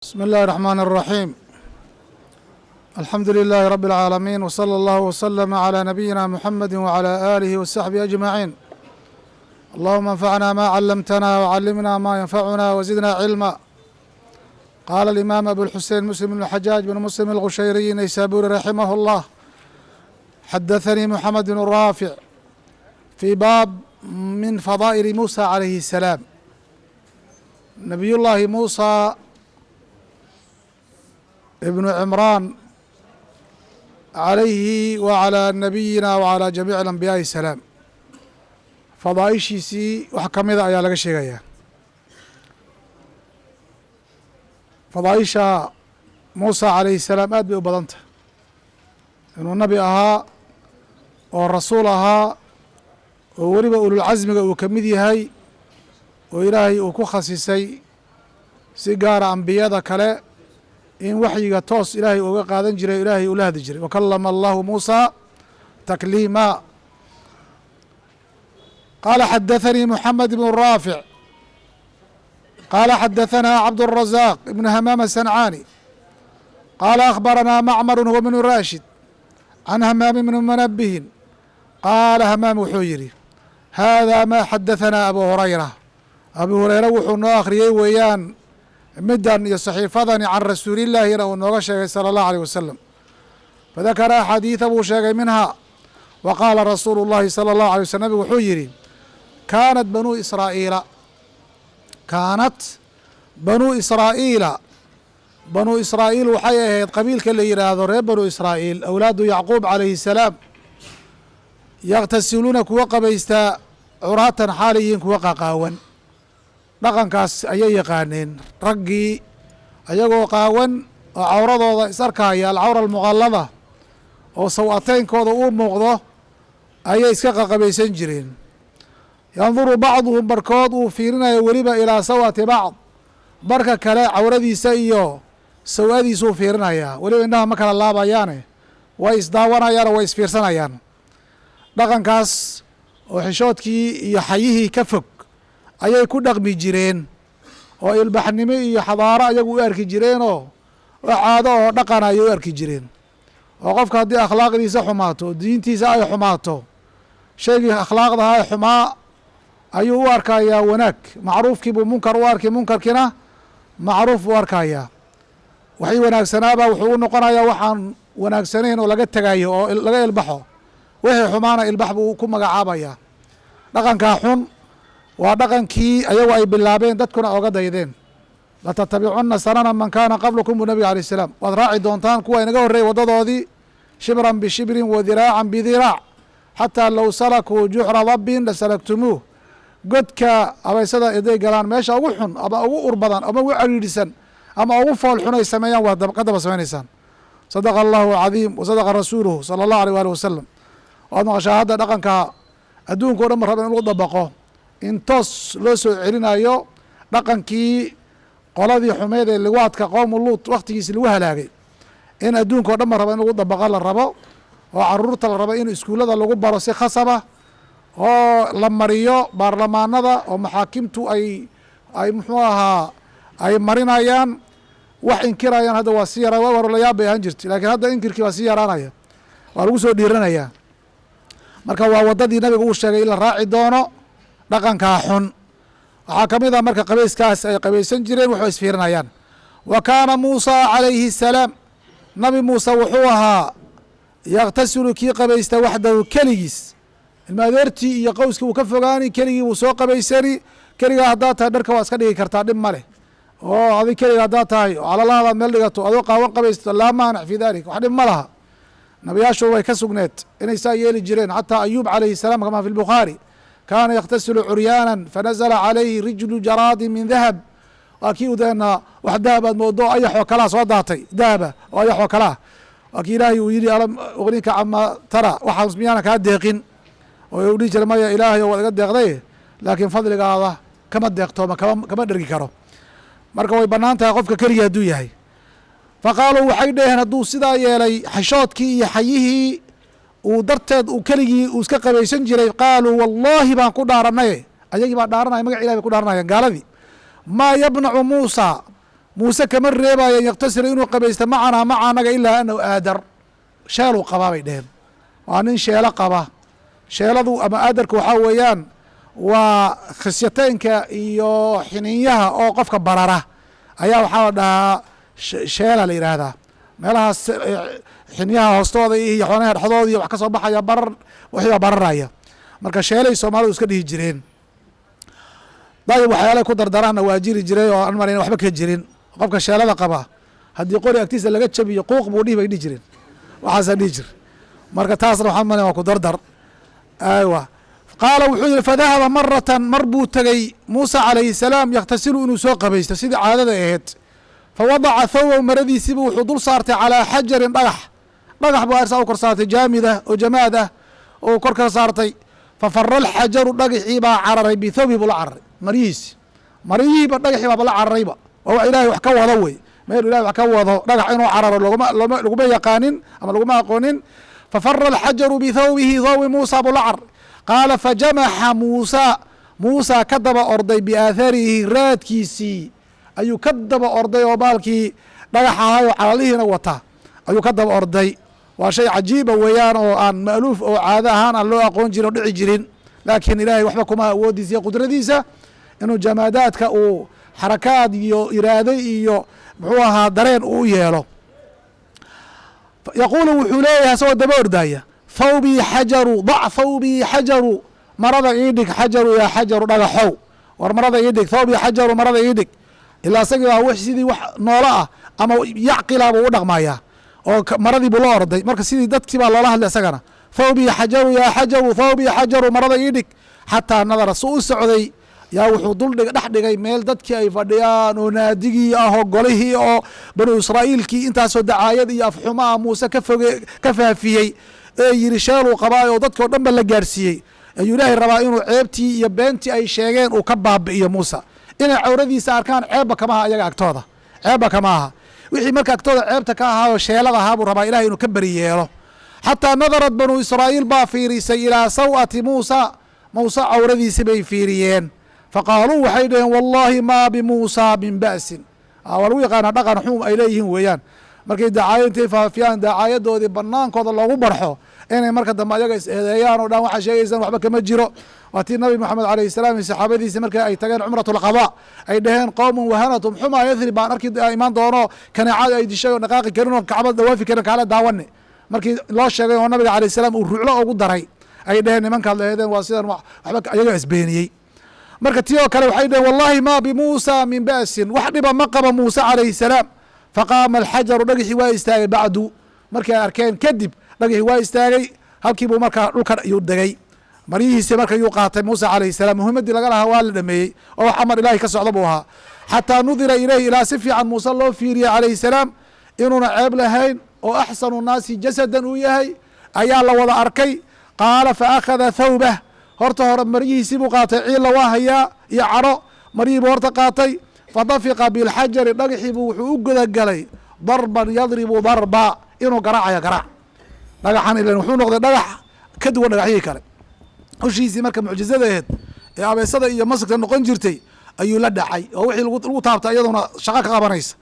بسم الله الرحمن الرحيم. الحمد لله رب العالمين، وصلى الله وسلم على نبينا محمد وعلى آله وصحبه أجمعين. اللهم انفعنا ما علمتنا وعلمنا ما ينفعنا وزدنا علما. قال الإمام أبو الحسين مسلم بن الحجاج بن مسلم الغشيري النيسابوري رحمه الله: حدثني محمد بن الرافع في باب من فضائل موسى عليه السلام. نبي الله موسى ابن عمران عليه وعلى نبينا وعلى جميع الأنبياء السلام fadaaishiisii wax ka mida ayaa laga sheegayaa. fadaaisha muusa calayhi salaam aad bay u badan tahay, inuu nabi ahaa oo rasuul ahaa oo weliba ululcasmiga uu ka mid yahay oo ilaahay uu ku khasisay si gaara ambiyada kale in waxyiga toos ilaahay uga qaadan jiray, ilaahay ula hadli jiray. wakallama allahu muusa takliima. qaala xadaثanii muxamed ibn raafic qaala xadaثanaa cabdالrazaaq ibn hamaam aلsancaani qaala akhbaranaa macmaru huwa bnu raashid can hamaam ibni munabihin qaala hamaam wuxuu yidhi: haadaa maa xadaثanaa abu hurayra. abu hurayra wuxuu noo akhriyey weeyaan midan iyo saxiifadani can rasuulillaahina uu nooga sheegay salى اllahu alيه wasalam. fadakara axaadiida buu sheegay minhaa wa qaala rasuulu llahi salى اllahu alيه waslm, nabig wuxuu yidhi: kaanat banuu israa'iila banuu israa'iil waxay ahayd qabiilka la yidhaahdo reer banuu israa'iil, awlaadu yacquub calayhi الsalaam, yakhtasiluuna kuwa qabaystaa curaatan xaaliyiin kuwa qaqaawan. dhaqankaas ayay yaqaaneen. raggii ayagoo qaawan oo cawradooda is arkaya, alcawra almuqallada, oo saw-ateynkooda uu muuqdo ayay iska qaqabaysan jireen. yanduru bacduhum barkood uu fiirinayo weliba ilaa sawati bacd, barka kale cawradiisa iyo saw-adiisuu fiirinayaa, weliba indhaha ma kala laabayaane way isdaawanayaan oo way isfiirsanayaan. dhaqankaas oo xishoodkii iyo xayihii ka fog ayay ku dhaqmi jireen, oo ilbaxnimo iyo xadaaro ayagu u arki jireenoo caado oo dhaqan ayay u arki jireen. oo qofka haddii akhlaaqdiisa xumaato, diintiisa ay xumaato, shaygii akhlaaqdaha ee xumaa ayuu u arkayaa wanaag. macruufkiibuu munkar u arki, munkarkiina macruuf u arkayaa. waxii wanaagsanaabaa wuxuu u noqonayaa waxaan wanaagsanayn oo laga tegayo oo laga ilbaxo. wixii xumaana ilbax buu ku magacaabayaa. dhaqankaa xun waa dhaqankii ayagu ay bilaabeen, dadkuna oga daydeen. latattabicunna sanana man kaana qablakum buu nabiga alayh salaam, waad raaci doontaan kuwa inaga horreeyay waddadoodii, shibran bishibrin wa diraacan bidiraac, xataa low salakuu juxra dabbin lasalagtumuuh. godka habaysada eday galaan meesha ugu xun ama ugu ur badan ama ugu cariidhisan ama ugu fool xun ay sameeyaan waad ka daba samaynaysaan. sadaqa allahu alcadiim wa sadaqa rasuuluhu sala allahu alيh waalih wasalam. waad maqashaa hadda dhaqanka adduunka o dhan ma raba in lagu dabaqo, in toos loo soo celinayo dhaqankii qoladii xumeyd ee liwaadka qowmu luut wakhtigiisi lagu halaagay, in adduunka o dhan ma raba in lagu dabaqa la rabo, oo caruurta la rabo in iskuullada lagu baro si khasaba, oo la mariyo baarlamaanada, oo maxaakimtu ay muxuu ahaa ay marinayaan. wax inkirayaan hadda waa sii yaraa, waa hor layaab bay ahaan jirtay, laakiin hadda inkirkii waa sii yaraanaya, waa lagu soo dhiiranayaa. marka waa waddadii nabiga uu sheegay in la raaci doono dhaqankaa xun. waxaa ka mid ah marka qabayskaas ay qabaysan jireen waxay isfiirinayaan. wa kaana muusa calayhi الsalaam, nabi muuse wuxuu ahaa yakhtasilu kii qabaysta waxdahu keligiis. ilma adeertii iyo qowskii uu ka fogaani, keligii wuu soo qabaysani. keligaa haddaad tahay dharka waa iska dhigi kartaa, dhib ma leh. oo adig keliga haddaad tahay oo calalaadaad meel dhigato adoo qaawan qabaysto, laa maanic fii dalik, wax dhib ma laha. nabiyaashu way ka sugneed inay saa yeeli jireen. xataa ayuub calayhi الsalaam kama fi lbukhaari, kaana yakhtasilu curyaanan fanazla calayhi rijlu jaraadi min dahab. waa kii udeena wax dahab aad moodo ayaxoo kalaa soo daatay, dahaba oo ayaxoo kalaa. waa kii ilaahay uu yidhi alam uqnika cama tara, waxaas miyaana kaa deeqin. oo u dhihi jira maya ilaahay waad iga deeqday, laakiin fadligaada kama deeqtooma, kama dhergi karo. marka way bannaan tahay qofka keligii hadduu yahay. faqaaluu waxay dhaheen hadduu sidaa yeelay xishoodkii iyo xayihii uu darteed uu keligii uu iska qabaysan jiray, qaaluu wallaahi baan ku dhaaranay. ayagii baa dhaaranaya, magac ilahi bay ku dhaaranayaan gaaladii. maa yabnacu muusa muuse kama reebaayan yaktasila inuu qabaysta macanaa maca anaga ilaa anahu aadar sheeluu qabaa bay dheheen waa nin sheelo qaba sheeladu ama aadarka waxaa weeyaan waa khisyataynka iyo xiniinyaha oo qofka barara ayaa waxaa la dhahaa sheela la yidhaahdaa meelahaas xiniyaha hoostooda iyo xoonaha dhexdooda iyo wax ka soo baxaya barar wixii baa bararaya marka sheelay soomaalidu iska dhihi jireen dayib waxyaalay ku dardaraanna waa jiri jiray oo aan marayn waxba ka jirin qofka sheelada qaba haddii qori agtiisa laga jabiyo quuq buu dhihi bay dhihi jireen waxaasaa dhihi jir marka taasna waxaan marayn waa ku dardar aywa qaala wuxuu yihi fadahaba maratan mar buu tegey muusa calayhi salaam yakhtasilu inuu soo qabaysto sidii caadada aheyd fawadaca thawbahu maradiisiibu wuxuu dul saartay calaa xajarin dhagax buu arsaa u kor saartay jaamida oo jamaad ah oo kor ka saartay fafara alxajaru dhagaxii baa cararay bithawbihi buu la cararay maryihiiba dhagaxii baaba la cararayba waa wax ilaahay wax ka wado wey meel ilahay wax ka wado dhagax inuu cararo laguma yaqaanin ama laguma aqoonin fafara alxajaru bithawbihi thawbi muusa buu la cararay qaala fajamaxa muusa ka daba orday biaatharihi raadkiisii ayuu ka daba orday oo baalkii dhagax ahayoo calalihiina wata ayuu ka daba orday waa shay cajiiba weeyaan oo aan ma'luuf oo caado ahaan aan loo aqoon jirin oo dhici jirin laakiin ilaahay waxba kuma awoodiisa iyo qudradiisa inuu jamaadaadka uu xarakaad iyo iraado iyo muxuu ahaa dareen uu yeelo yaquulu wuxuu leeyahay asagoo daba ordaya thawbii xajaru dac thawbii xajaru marada ii dhig xajaru yaa xajaru dhagaxow war marada ii dhig thawbii xajaru marada ii dhig ilaa isagii baa w sidii wax noolo ah ama yacqila buu u dhaqmayaa oo maradii buu la orday marka sidii dadkii baa loola hadlay isagana thawbii xajaru yaa xajaru thawbii xajaru marada ii dhig xataa nadara su u socday yaa wuxuu dhex dhigay meel dadkii ay fadhiyaan oo naadigii ah oo golihii oo banu israa'iilkii intaasoo dacaayad iyo afxumaa muuse ka faafiyey ee yidhi sheeluu qabaa oo dadkii o dhan ba la gaarsiiyey ayuu ilaahay rabaa inuu ceebtii iyo beentii ay sheegeen uu ka baabi'iyo muusa inay cawradiisa arkaan ceebba kama aha ayaga agtooda ceebba kama aha wixii marka agtooda ceebta ka ahaa oo sheelada ahaa buu rabaa ilahay inuu ka beri yeelo xataa nadarad banuu israa'iil baa fiirisay ilaa saw'ati muusa muuse cawradiisi bay fiiriyeen faqaaluu waxay dhaheen wallaahi maa bimuusa min ba'sin waa lagu yaqaanaa dhaqan xum ay leeyihiin weeyaan markay dacaayad intay faafiyaan dacaayadoodii banaankooda loogu barxo inay marka dambe ayaga is eedeeyaan oo dhan waxaa sheegaysaan waxba kama jiro waa tii nabi moxamed alayhi salaam iyo saxaabadiisi markii ay tageen cumrat lqadaa ay dhaheen qowmun wahanatum xumaa yathrib baan arki imaan doono kaneecada ay dishay oo dhaqaaqi karin oo kacbad dhawaafi karin kaala daawane markii loo sheegay oo nabiga alayh salaam uu ruuclo ugu daray ay dhaheen nimankaad laheedeen waa sidan waxba ayaga isbeeniyey marka tii oo kale waxay dhaheen wallahi ma bimuusa min ba'sin wax dhiba ma qaba muuse calayhi salaam faqaama alxajaru dhagixii waa istaagay bacdu markii ay arkeen kadib dhagixii waa istaagay halkii buu markaa dhulka yuu degay maryihiisi marka yuu qaatay muuse calayhi salaam muhimaddii laga lahaa waa la dhameeyey oo wax amar ilaahay ka socda buu ahaa xataa nudira ilayhi ilaa si fiican muuse loo fiiriyey calayhi salaam inuuna ceeb lahayn oo axsanu naasi jasadan uu yahay ayaa la wada arkay qaala faakhada thawbah horta hore maryihiisii buu qaatay ciilla waa hayaa iyo caro maryihii buu horta qaatay fadafiqa bilxajari dhagaxii buu wuxuu u gudagalay darban yadribu darba inuu garaacaya garaac dhagaxan ilan wuxuu noqday dhagax ka duwan dhagaxyihii kale hushiisii marka mucjizada aheed ee abeesada iyo masagta noqon jirtay ayuu la dhacay oo wixii lagu taabtay iyaduna shaqo ka qabanaysa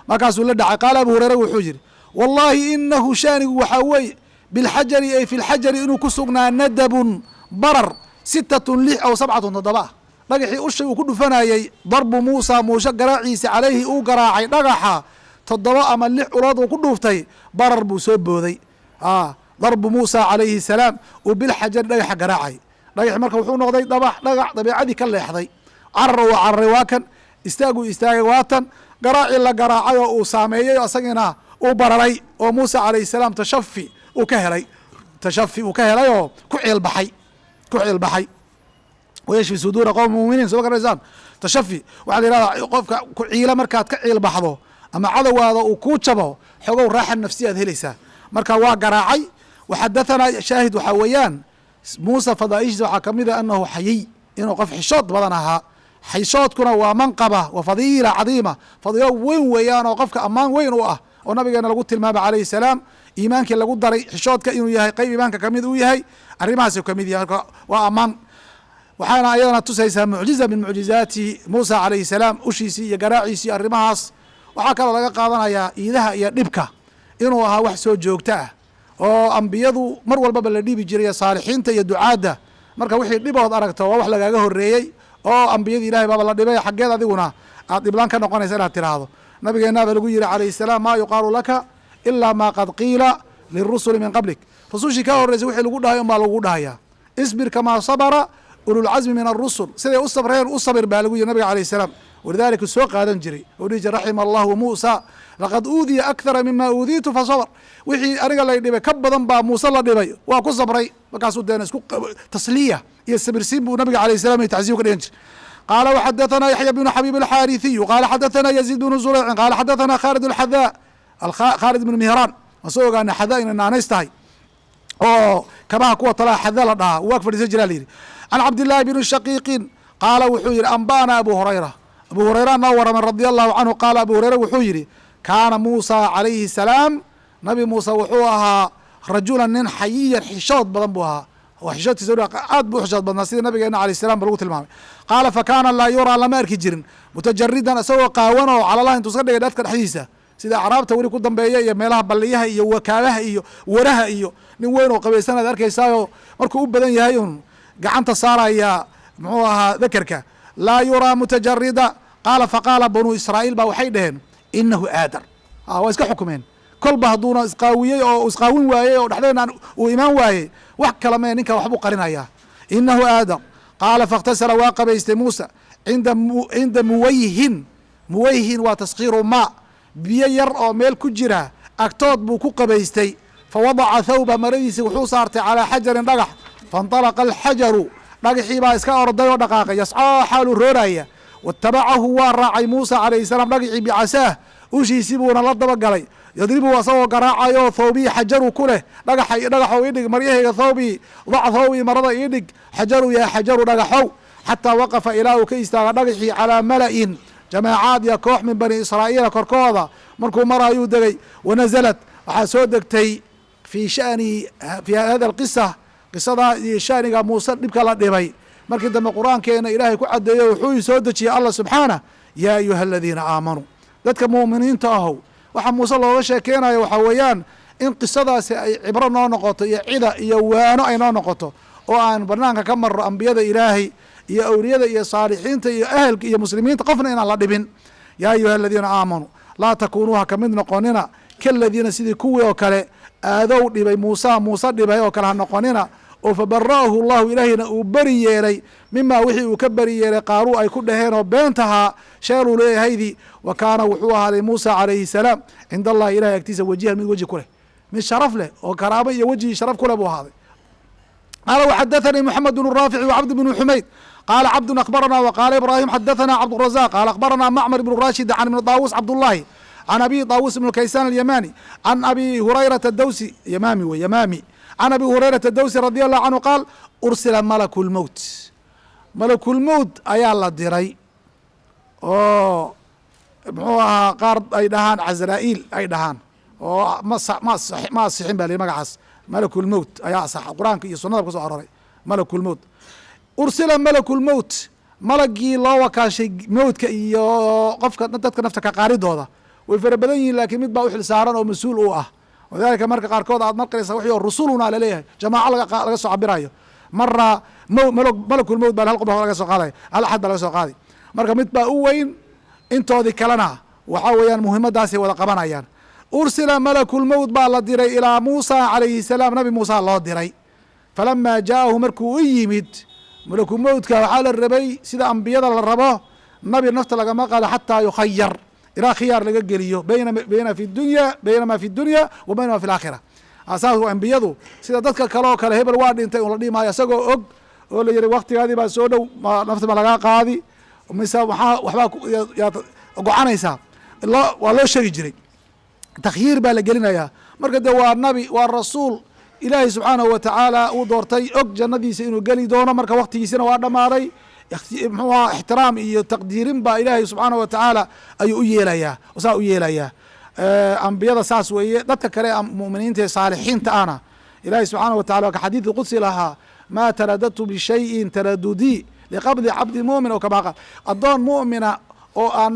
markaasuu la dhacay qaala abu hureyre wuxuu yidhi wallaahi inahu shaanigu waxaa weeye bilxajari ay fi lxajari inuu ku sugnaa nadabun barar 6 6 aw 7 7 ah dhagaxii ushay uu ku dhufanayey darbu muusa muuse garaaciisa calayhi uu garaacay dhagaxa 7 ama 6 ulood uu ku dhuuftay barar buu soo booday darbu muusa calayhi salaam uu bilxajari dhagaxa garaacay dhagaxi marka wuxuu noqday dhagax dabeecadii ka leexday carar uu cararay waa kan istaaguu istaagay waa tan garaacii la garaacay oo uu saameeyey asagina uu bararay oo muuse calayhi salaam tashafi uu ka helay oo ku ciilbaxay wayashfi suduura qowmi muminiin soo garaysaan tashafi waxaa la yihahdaa qofka ku ciila markaad ka ciilbaxdo ama cadowgaada uu kuu jabo xogow raaxa nafsiya aad helaysaa marka waa garaacay waxadahanaa shaahid waxaa weeyaan muuse fadaaishiisa waxaa kamid a anahu xayiy inuu qof xishood badan ahaa xishoodkuna waa manqaba wa fadiila cadiima fadiilo weyn weeyaan oo qofka ammaan weyn u ah oo nabigeena lagu tilmaamay calayhi salaam iimaankii lagu daray xishoodka inuu yahay qeyb iimaanka kamid uu yahay arrimahaasuu kamid yahay marka waa ammaan waxaana ayadana tusaysaa mucjiza min mucjizaati muusa calayhi salaam ushiisii iyo garaaciisii arrimahaas waxaa kaloo laga qaadanayaa iidaha iyo dhibka inuu ahaa wax soo joogto ah oo ambiyadu mar walbaba la dhibi jiray saalixiinta iyo ducaadda marka wixii dhibood aragto waa wax lagaaga horeeyey oo ambiyada ilahay baaba la dhibay xaggeed adiguna aad dhiblaan ka noqonaysa inaad tiraahdo nabigeenna baa lagu yihi calayhi salaam maa yuqaalu laka ilaa maa qad qiila lirusuli min qablik rusushii ka horreysay wixii lagu dhahay unbaa lagu dhahayaa isbir kamaa sabara ululcazmi min arusul siday u sabreen u sabir baa lagu yihi nabiga alayh salaam walidalika soo qaadan jiray oo dhihi jir raxima allahu muusa laqad uudiya akthara mima uudiitu fasabr wixii aniga lay dhibay ka badan baa muuse la dhibay waa ku sabray markaasuu deena isku tasliya iyo sabirsiin buu nabiga alayh salam iyo tacsiib ka dhigan jiray qaala waxadathana yaxya bnu xabiib alxaariثiyu qaala xadathana yaziid bnu zureycin qaala xadathana khaalid alxadaa khaalid bnu mihraan waan soo ogaana xadaa inay naanays tahay oo kabaha kuwa talaa xada la dhahaa waag fadhiisan jiraa la yidhi can cabdillaahi bni shaqiiqin qaala wuxuu yihi amba'ana abu hurayra abu hurayra noo waraman radi allahu canhu qaala abu hurayra wuxuu yidhi kaana muusa calayhi salaam nabi muuse wuxuu ahaa rajulan nin xayiyan xishood badan buu ahaa oo xishoodkiisa aad buu xishood badnaa sida nabigeena alayh salam ba lagu tilmaamay qaala fakaana laa yuraa lama arki jirin mutajaridan isagoo qaawan oo calalaha intuu iska dhigay dadka dhexdiisa sida acraabta weli ku dambeeya iyo meelaha balliyaha iyo wakaabaha iyo waraha iyo nin weyn oo qabaysan aad arkaysaayo markuu u badan yahay un gacanta saaraya muxuu ahaa dakerka laa yuraa mutajarida qaala faqaala banuu israa'iil baa waxay dhaheen inahu aadar waa iska xukumeen kolba hadduuna isqaawiyey oo isqaawin waayey oo dhexdeena uu imaan waayey wax kala mee ninka waxbuu qarinayaa inahu aadar qaala faاkhtasala waa qabaystay muusa cinda muwayhin waa taskiiru maa biyo yar oo meel ku jira agtood buu ku qabaystay fawadaca thawba maradiisi wuxuu saartay calaa xajarin dhagax faاnطalaqa alxajaru dhagaxii baa iska orday oo dhaqaaqay yascaa xaaluu rooraya waاtabacahu waa raacay muusa calayhi salaam dhagixii bicasaah ushiisii buuna la daba galay yadribu asagoo garaacayo thawbii xajaru ku leh dhagaxow idhig maryahayga thawbii dac thawbii marada idhig xajaru yaa xajaru dhagaxow xataa waqafa ilaa uu ka istaaga dhagaxii calaa mala'in jamaacaad iyo koox min bani israa'iila korkooda markuu mar ayuu degay wanazalad waxaa soo degtay fii shani fii hada alqisa qisadaa iyo shaniga muuse dhibka la dhibay markii dambe qur-aankeena ilaahay ku cadeeyo wuxuu soo dejiyey allah subxaanah yaa ayuha aladiina aamanuu dadka mu'miniinta ahow waxaa muuse looga sheekeynayo waxaa weeyaan in qisadaasi ay cibro noo noqoto iyo cida iyo waano ay noo noqoto oo aan banaanka ka marro ambiyada ilaahay iyo awliyada iyo saalixiinta iyo ahelka iyo muslimiinta qofna inaan la dhibin yaa ayuha aladiina aamanuu laa takuunuuha kamid noqonina kaladiina sidii kuwii oo kale aadow dhibay muuse dhibay oo kale ha noqonina oo fabara'ahu llahu ilaahiyna uu beri yeelay mimaa wixii uu ka beri yeelay qaaruu ay ku dhaheen oo beentahaa sheeluu leeyahaydii wa kaana wuxuu ahaaday muusa calayhi salaam cinda allahi ilahay agtiisa wajihan mid weji ku leh mid sharaf leh oo karaamo iyo wejigii sharaf ku leh buu ahaaday qaala waxadathanii moxamed bnu raafici wacabd bnu xumayd qaala cabdun akbarana waqaala ibraahim xadathana cabdurazaq qaala akbarana macmar ibnu rashid can ibni daawuus cabdullahi can abi daawuus ibn kaysaan alyamani can abi hurayrata dawsi yamaami wey yamaami can abi hurayrata dawsi radi allahu canhu qaal ursila malaku lmowt malakulmowt ayaa la diray oo muxuu ahaa qaar ay dhahaan cazra'iil ay dhahaan oo ma asixin ba li magacaas malakulmowt ayaa asaxa qur-aanka iyo sunada ku so aroray malakulmowt ursila malakulmowt malagii loo wakaashay mowtka iyo qofka dadka nafta ka qaaridooda way fara badan yihiin laakiin mid baa u xil saaran oo mas-uul u ah walidalika marka qaarkood aad marqaysa wixii oo rusuluna laleeyahay jamaaco laga soo cabirayo mara malakulmowt baa hal qof laga soo qaadaya hal axad baa laga soo qaaday marka mid baa u weyn intoodii kalena waxaa weeyaan muhiimadaasay wada qabanayaan ursila malakulmowt baa la diray ilaa muusa calayhi salaam nabi muusa loo diray falamaa jaa'ahu markuu u yimid malakulmowtka waxaa la rabay sida ambiyada la rabo nabi nafta lagama qaado xataa yukhayar ilaa khiyaar laga geliyo baynama fi dunya wa baynama fi laakhira saas ambiyadu sida dadka kale oo kale hebel waa dhintay un la dhihi maayo isagoo og oo la yihi waktigaadii baa soo dhow nafti ma lagaa qaadi mise waxbaa gocanaysaa waa loo sheegi jiray takhyiir baa la gelinayaa marka de waa nabi waa rasuul ilaahay subxaanahu watacaala uu doortay og jannadiisa inuu geli doono marka waktigiisina waa dhammaaday muxuu aha ixtiraam iyo taqdiirin baa ilaahay subxaanahu watacaala ayuu u yeelayaa saa u yeelayaa ambiyada saas weeye dadka kale mu'miniinta ee saalixiinta ahna ilaahay subxaanahu watacala waa ka xadiidka qudsi lahaa maa taradadtu bishayin taradudii liqabdi cabdi mu'min oo kamaa qaal addoon mu'mina oo aan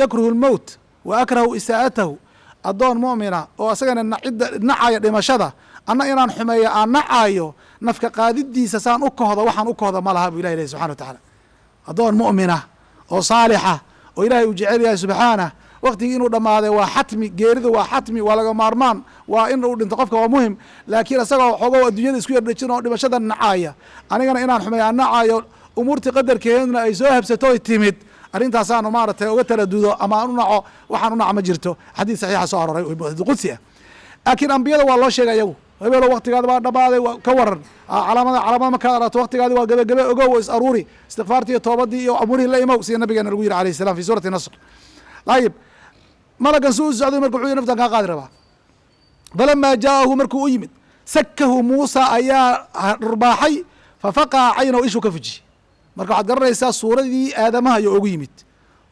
yakruhu lmowt wa akrahu isaa'atahu addoon mu'mina oo asagana nacaya dhimashada anna inaan xumeeyo aan nacayo nafka qaadidiisa saan u kohdo waxaan u kohdo ma laha buu ilahi lehy subxana wa tacaala addoon mu'mina oo saalixa oo ilaahay uu jecel yahay subxaanah waktigii inuu dhammaaday waa xatmi, geerida waa xatmi, waa laga maarmaan, waa in uu dhinto qofka waa muhim, laakiin isagoo xoogo adduunyada isku yardhejin oo dhimashada nacaya anigana inaan xumeeyo aan nacayo umuurtii qadarkeedna ay soo habsato oy timid arrintaasaanu maaragtay uga taradudo ama aan u naco waxaan u naco ma jirto. xadiis saxiixa soo aroray qudsi ah. laakiin ambiyada waa loo sheegay ayagu hebelo waktigaadi waa dhammaaday ka waran calaamada markaad aragto waktigaadi waa gebagebe ogow is aruuri istikfaartii iyo toobadii iyo amurihii la imow sida nabigeena lagu yiri alayh salam fi suurati nasr. ayib malagan su u socday marka wuxuu naftan kaa qaadi rabaa. falamaa jaa'ahu markuu u yimid sakahu muusa ayaa dhurbaaxay fafaqaa caynahu ishuu ka fujiyey. marka waxaad garanaysaa suuradii aadamaha ayuu ugu yimid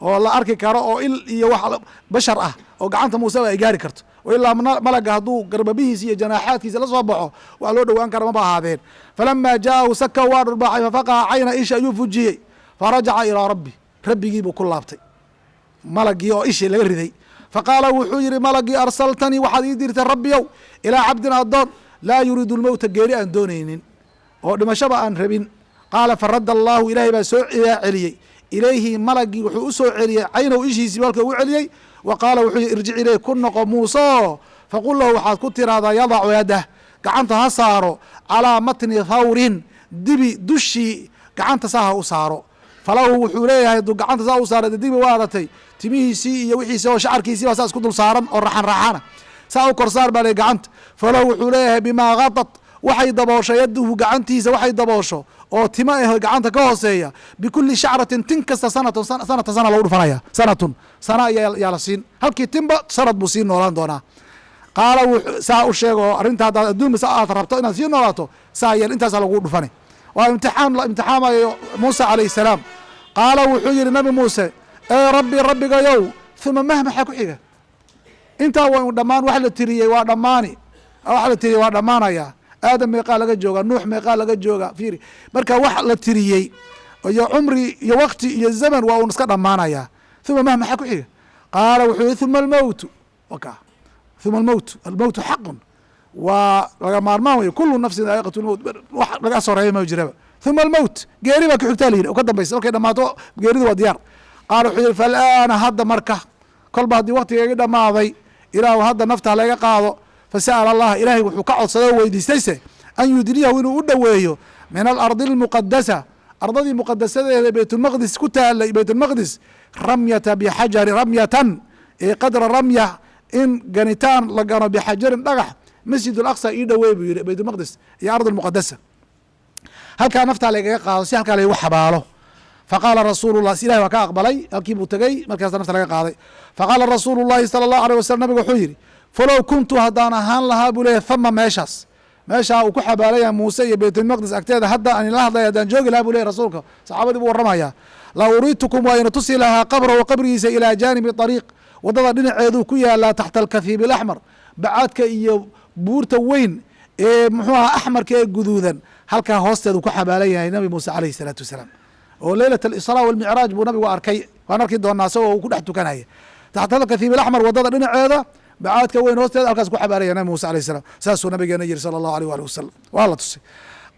oo la arki karo oo il iyo wax bashar ah oo gacanta muuseba ay gaari karto oo ilaa malaga hadduu garbabihiisa iyo janaaxaadkiisa la soo baxo wax loo dhowaan kara maba ahaadeen. falamaa jaa'ahu sakahu waa dhurbaaxay fafaqaa cayna isha ayuu fujiyey farajaca ilaa rabbi rabbigii buu ku laabtay malagii oo ishii laga riday. faqaala wuxuu yihi malagii arsaltanii waxaad ii dirtay rabbiyow ilaa cabdin addoon laa yuriidu lmowta geeri aan doonaynin oo dhimashaba aan rabin. qaala faradda allaahu ilaahay baa soo celiyey ilayhi malagii wuxuu u soo celiyey caynow ishiisii halka ugu celiyey wa qaala wuxuu yihi irjic ileyh ku noqo muuso faqul lahu waxaad ku tiraahdaa yadacu yadah gacanta ha saaro calaa matni thawrin dibi dushii gacanta saa ha u saaro. falahu wuxuu leeyahay aduu gacanta saa u saara dibi waa adatay timihiisii iyo wixiisi oo shacarkiisii baa saa isku dul saaran oo raxan raxana saa u korsaar baa le gacanta. falahu wuxuu leeyahay bimaa gadat waxay daboosho yaduhu gacantiisa waxay daboosho oo tima ah gacanta ka hooseeya bikuli shacratin tin kasta sanata sana lagu dhufanaya sanatun sana yaa la siin halkii timba sanad buu sii noolaan doonaa. qaala saa u sheego arrinta haddaad adduunba sa aad rabto inaad sii noolaato saa yeel intaasaa lagu dhufanay. waa imtixaan la imtixaamayo muuse calayh salaam. qaala wuxuu yihi nabi muuse ee rabbi rabbigayow uma mah maxaa ku xiga intaa wa dhammaan wax la tiriyey waa dhammaani wax la tiriyey waa dhammaanaya. aadam meeqaa laga jooga nuux meeqaa laga jooga fiiri marka wax la tiriyey iyo cumri iyo wakti iyo zaman waa un iska dhammaanaya. uma mah maxaa ku xiga qaala wuxuu yihi uma almowtu waka uma almowtu almowtu xaqun waa laga maarmaan wey kulu nafsin daa'iqatu lmowt wax laga soreeya ma jiraba. uma almowt geeri baa ku xigtaa la yidhi oo ka dambaysa markay dhammaato geeridu waa diyaar. qaala wuxuu yihi faalaana hadda marka kolba haddii waktigeegi dhammaaday ilaahu hadda nafta laga qaado. fasa'ala allah ilaahay wuxuu ka codsaday oo weydiistayse an yudniyahu inuu u dhoweeyo min alardi almuqadasa ardadii muqadasadeeda baytulmaqdis ku taalay baytulmaqdis ramyata bixajari ramyatan ee qadra ramya in ganitaan la gano bixajarin dhagax masjid alaqsa ii dhoweey buu yihi baytulmaqdis iyo ard almuqadasa halkaa naftaa lagaga qaado si halkaa laygu xabaalo. faqaala rasuulu lah ilahi waa ka aqbalay halkii buu tegey markaasa nafta laga qaaday. faqaala rasuulu llahi sala allahu alيh wasalam nabigu wuxuu yihi falow kuntu haddaan ahaan lahaa buu leeyahy hama meeshaas meeshaa uu ku xabaalaya muuse iyo baytulmaqdis agteeda hadda aan la hadlaya haddaan joogi lahaa buu leyahy rasuulka saxaabadii buu warramaya la uriitukum waa ina tusi lahaa qabrahu qabrigiisa ilaa jaanibi ariiq waddada dhinaceeduu ku yaalaa taxta alkahiib alaxmar bacaadka iyo buurta weyn ee muxuu aha axmarka ee guduudan halkaa hoosteedu ku xabaalan yahay nabi muuse calayhi salaatu wasalaam oo leylat alisraa walmicraaj buu nabigu arkay waan arki doonaa isagoo uu ku dhex tukanaya taxta alkahiib alaxmar waddada dhinaceeda bacaadka weyn hoosteeda halkaas ku xabaaraya nabi muuse alayh salam saasuu nabigeena yiri sala allahu alيh walih wasalam waa la tusay.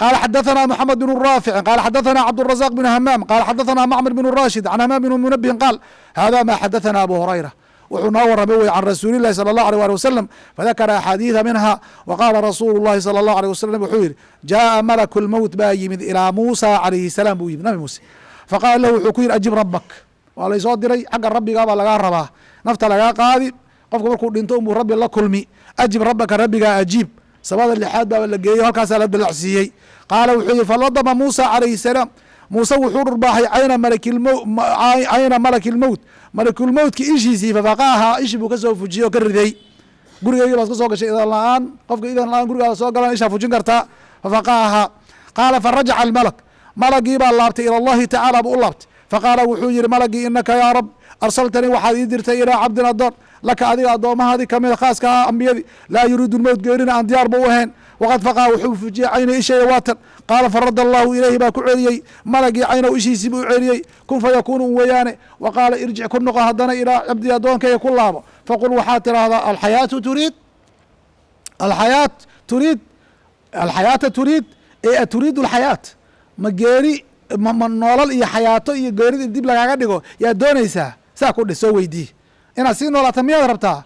qaala xadaثana moxamed bn raafici qaala xadaثana cabdالrazaq bn hamaam qaala xadaثana macmar bn rashid can hamaam bn munabihin qaal hada ma xadaثana abu hurayra wuxuu noo waramay wey can rasuuli lahi salى الlahu alيه alih wasalam fadakara axaadiiثa minha waqaala rasuulu llahi salى الlahu alيه wasalam wuxuu yihi jaءa malaku lmowt baa yimid ilaa muusa calayhi salaam buu yimid nabi muuse faqaala lahu wuxuu ku yihi ajib rabak waa laysoo diray xagga rabbigaa baa lagaa rabaa nafta lagaa qaadi qofka markuu dhinto unbuu rabbi la kulmi ajib rabbaka rabbigaa ajiib samada lixaad baaba la geeyo halkaasaa la dalacsiiyey. qaala wuxuu yihi faladama muusa calayhi salaam muuse wuxuu dhurbaaxay cayna malaki lmowt malakulmowtka ishiisii fafaqaaha ishii buu kasoo fujiyey oo ka riday. gurigeygii baad ka soo gashay idan la-aan qofka idan la-aan gurigaada soo galan ishaa fujin kartaa fafaqaaha. qaala farajaca almalak malagii baa laabtay ila allahi tacaala buu u laabtay faqaala wuxuu yihi malagii inaka yaa rab arsaltanii waxaad ii dirtay ilaa cabdin adoon laka adiga addoomahaadii kamida khaaska ah ambiyadii laa yuriidu lmowt geerina aan diyaarba u ahayn waqad faqaa wuxuu fujiyey cayna isheeda waatan qaala farada allahu ilayhi baa ku celiyey malagii cayna ishiisii buu celiyey kun fayakuunu un weeyaane wa qaala irjic ku noqo haddana ilaa cabdii addoonkaya ku laabo faqul waxaad tiraahdaa alxayaata turiid ee aturiidu alxayaat ma geeri ma noolal iyo xayaato iyo geerid in dib lagaaga dhigo yaa doonaysaa saa ku soo weydii inaad sii noolaata miyaad rabtaa